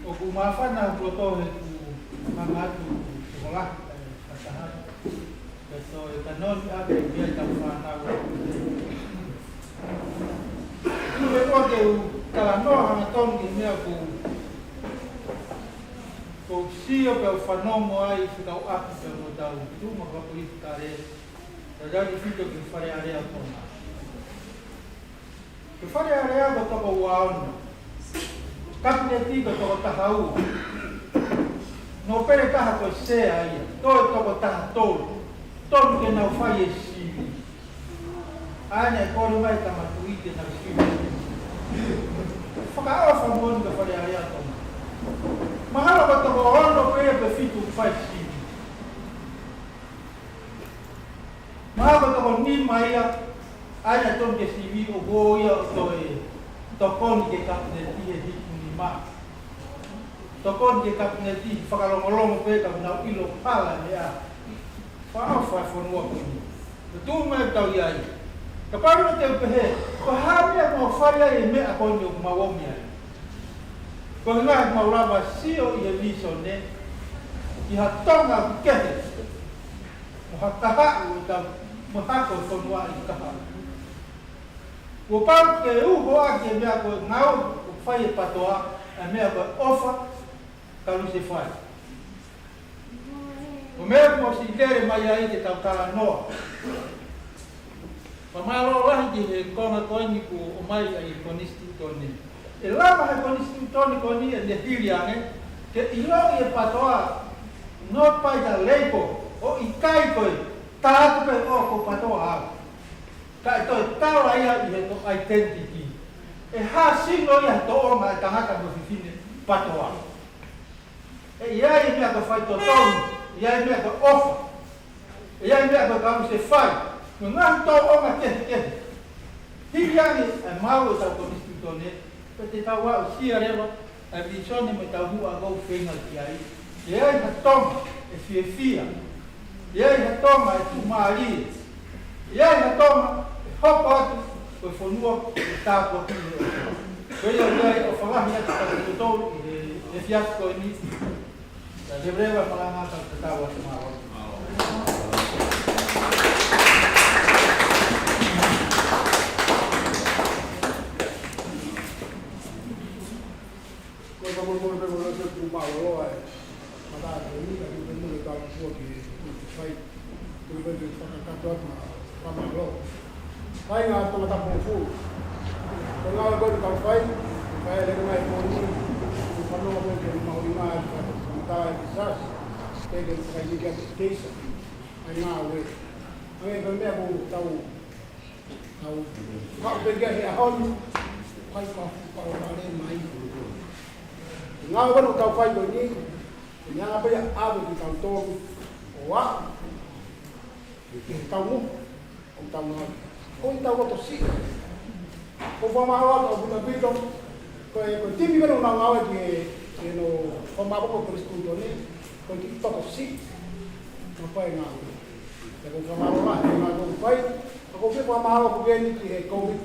o kuma fa na ko to he ku mangatu sekolah katahan beto kanon ade dia ta fa na wa ku le ko de kala no ha ton ki me ko si o pe fanomo ai se ka a pe no tau tu ma ka pui tare da da di fito ki fare area tona ke fare area ko to wa on kapne ti ko to ta hau no pere ka ko se ai to ko ta to ton ke na fai si ane ko mai ta ma tu ke na si fa ka o fa mon ko fare area tona mahalo ba tabo hondo pe fitu fai si mahalo ba tabo ni maia aya ton ke si vi o goia to kon ke kapne ti e ni ma to kon ke kapne ti fakalongolong pe ka na ilo pala ya fa fo no ko ni tu me tau ya ka pa no te pe ko ha ya mo fa ya e me a ko ni ma wo mi ko nga maulava sio ia viso ne ki hatonga kete mo hataka uta mo hako fonwa i kaha ko pa ke u ho ake me ko ngau fai patoa a me ko ofa kalu se fai o me mo si kere mai ai ke tau kala no pa malo la ki ko na ko ni ko o mai ai ko instituto ne e lava he konstitutoni koni e ne hiriange ke ilo e patoa no pai da leipo o i kai koe tātu pe o ko patoa a ka to tau ai i he to identity e ha sino ia to o ma tangata mo fifine patoa e ia i mea ko fai to tonu ia i mea ko ofa ia i mea ko kamu se fai no nga to o ma ke hiriange e mau sa konstitutoni te tawa sia reva a visione me tahu a go fenga ki ai e ai ha toma e fia e ai ha toma e tu mari e ai ha toma hopo atu ko fonua ta ko ki ko yo ngai o fanga mi ta ko to e fias ko ni ta de breva para nga ta wa ma wa ko ba mo pe mo se tu ma lo ai ma ta ni ka ni mo ta ko ki fai tu be de ka to ma ma lo fai nga to ta po fu ko nga ko ta fai le nga ko ni ko no mo ke ma uri ma ta disas ke ke ka ni ke case ai nga we ai ko me ko tau ka be ge ha hon fai ko ma le mai nga ko no ta fai ko ni nga pa ya abo ki ta to wa ki ta mu o ta mu kung tawag ko si kung pamawag o bunabito kung tipi ka nung nangawag pamawag ko kristudo ni kung ito ko si kapay nga kung pamawag nga kung pay kung pamawag ko gani ki COVID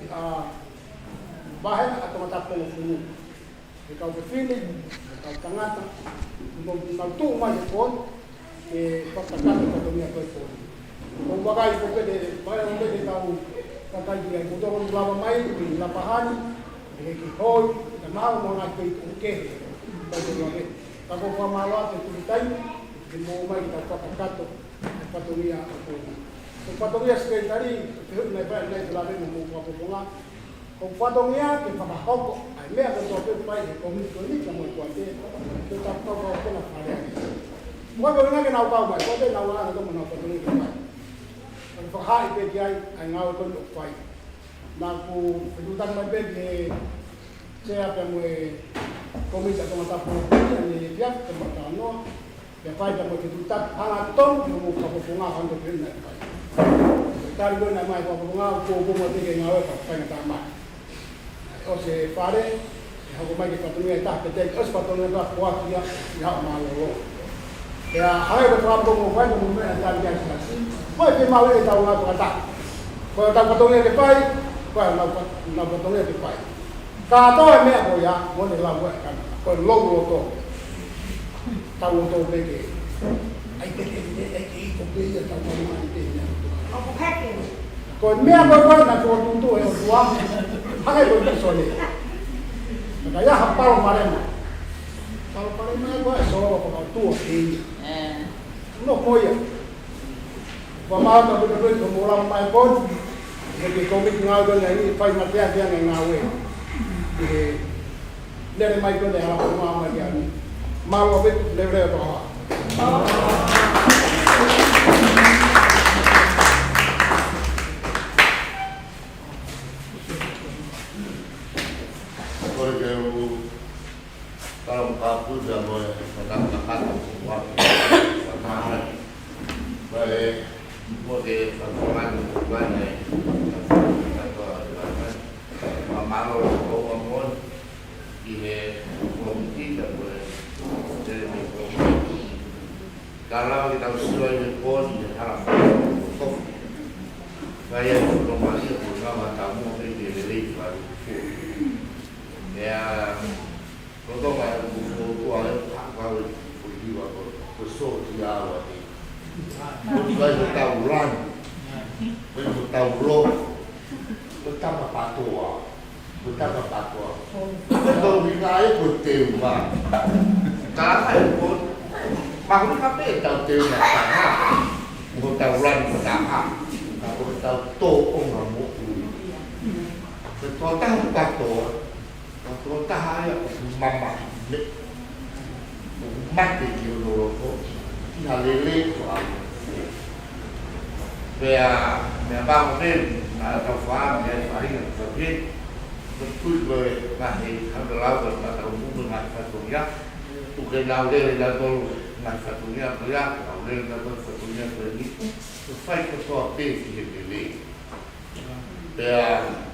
bahay at tumatapong ng puno ikaw ka feeling ikaw tangata kung nagtuumay po pagkakata ka niya ko po kung bagay ko pwede tao kakay dia buto ko lama mai di lapahan di kihoy kamao mo na kay uke pwede yun ako pamawa at tulitay di mo mai kita pagkakato patuloy ako kung patuloy sekretary na ba na labi mo ko punga kung patuloy ke pamahok ay me ako to pa di komite mo ko ate to tapos ko na pare mo ko nga ginawa ba ko na wala na mo patuloy ka ang paghain pe diay ay ngaw ko ng fight na po pinutan man pe ni siya pa mo komite ko matapo ni diak ko matano ya pa mo pinutan ang atong mo kapupunga kan do pin na pa tal do na mai kapupunga ko mo te ngaw pa pa tama o se pare ako mai ka tuloy ta pe te os pa tuloy ba kwa ya ya malo ya hay ko pa mo pa mo me ta ya sa Poi che male ta una cosa. Poi ta patone che fai, poi una patone che fai. Ka to e me ko ya, mo ne la wa kan. Poi lo to. Ta wo to be ke. Ai te ko be ya ta mo ma te ya. O ko peke. Ko me ko na to tu to e wa. Ha ka ko so ne. Ka ya ha pa ma le ma. Pa ma ko so ko tu e. No ko ya. Pamahal na betul-betul kemulang mai pun, jadi komik ngau dan ini fai matian dia ngawe. Jadi dari mai pun dah harap rumah mai dia ni. Malu abis level tu ha. Kalau kapu dah boleh katakan waktu pemahaman baik mode performan banyak atau malu orang ini komiti tak boleh jadi komiti kalau kita sesuai pun harap untuk saya normali bersama tamu ini dibeli baru ya kalau ada buku ada apa pergi waktu besok dia waktu Bukan bertauran, bertaulo, betapa patua, Kalau wilayah bertema, kalau pun, mahu kape tahu tema sana, bertauran bertahap, bertau toong kamu, bertotah patua, bertotah ayat mama, mati kioloko. Halele kwa mẹ bao lên tàu phá mẹ phải là biết tôi về mà thì không được lao được mà tàu cũng được ngặt phải tụi nhá tụi cái lao lên là tôi ngặt phải tụi nhá tôi nhá lao lên là tôi phải tụi nhá tôi nghĩ tôi phải có so tiền thì để đi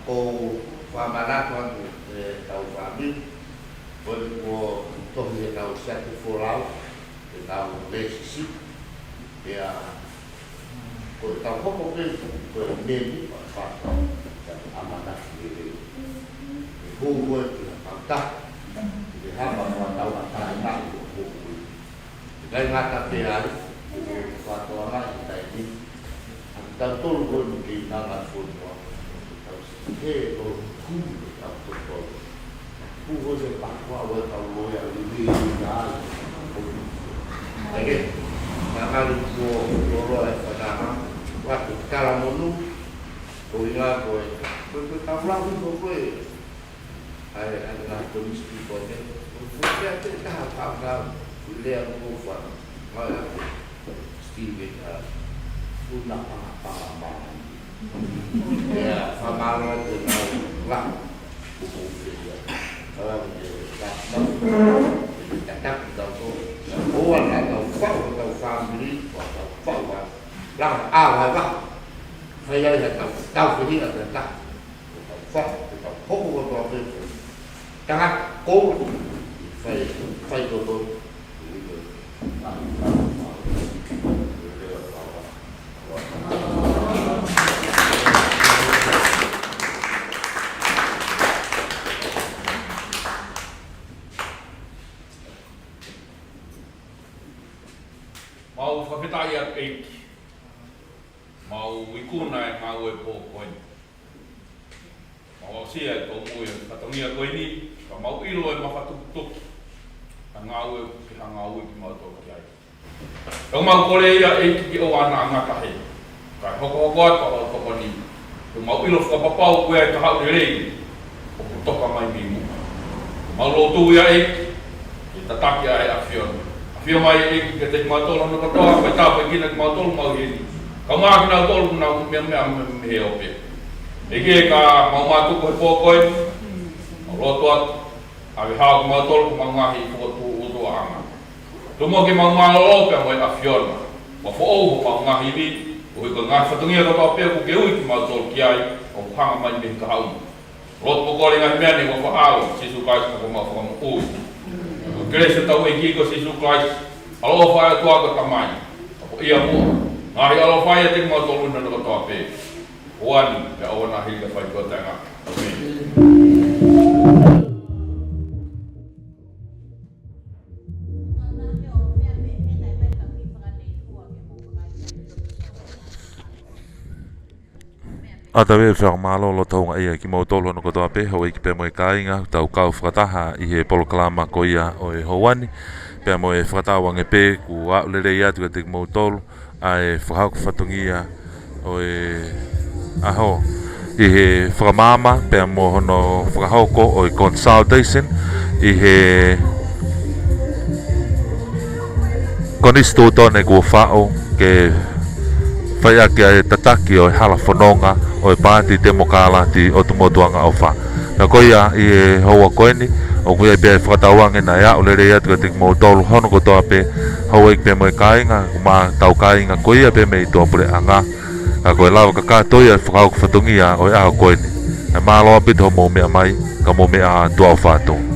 cô qua mà đã qua tàu phá biết với cô tôi hiện tàu xe tôi phô lao tàu lên ship tàu không có cái nền phải mata ke hu ke ta ke ha ba ma tau ta na hu dai ngata te ai wa to ma ta ni ta tul ko ni na na fu ko ke o ku ta to ku ho se pa wa wa ta lo ya ni na lagi maka lu lo e pada waktu kala monu ko inga ko ko ta bla ko ko ai ana polis people ne ko ya te ka ka le ko fa ma Steve una pa ya fa malo de la ko ko ya tak tak Ủa là tàu phao đi tàu phao là phải bắt hay là tàu phải đi là tàu phao tàu hốt của tàu đi chẳng hạn cố phải của tôi mau whaketaia eiki, mau ikuna e mau e pōkoini. Mau sia e tō mui e katongia koini, ka mau ilo e mawhatukutuki, ka ngāu e ki ha ngāu e ki mau tō ki ai. Kau mau kore ia eiki ki o ana ngaka hei, ka hoko hoko atu au tokoni. Kau mau ilo whakapapau koe e ka hau rei, o ku toka mai mimu. Mau lotu ia eiki, i tataki ai a whionu. Fio mai e ke te matolo no katoa pe ta pe kina ke matolo mau hini. Ka ma kina tolo na me he ope. E ke ka mau ma tu ko pokoi. Lo to a vi ha ko matolo ko ma hi ko tu uto anga. Tu mo ke ma lo pe mo a fio na. Wa fo o ko ma hi bi o ko nga fa tungia ko pe ko ke u ki matolo ki ai o hanga mai me ka hau. Lo to ko ringa me ni ko fa au si su ka ko ma fa mo u. Krese tau e kiko si Christ alo fai tua ko tamai ko ia mo ngai alo fai te mo tolu na ko tope wan ya ona hilda fai ko tanga Ata we whaka malo lo taunga ia ki mau tolo no kotoa pe hau ki pe mo e kāinga tau kau whakataha i he polokalama ko ia o e hauani pe mo e whakatawang e pe ku au lere ia tuka te mau tolo a e whakau whatungia o e aho i he whakamama pe mo hono whakahauko o e consultation i he konistu tone kua whao ke whai ake e tataki o e hala whanonga o e pāti te mokalati o tumotuanga o wha. Na koia i e haua koeni, o kuia i pia e whakatawange na ea o lere ea tuka te mo tolu hono kotoa pe haua i pia mo e kāinga, ma tau kāinga koia pe me i toa pure anga. Ka koe lawa ka kātoia e whakau whatungia o e aha koeni. E maa loa pito mo mea mai, ka mo mea tua o whātou.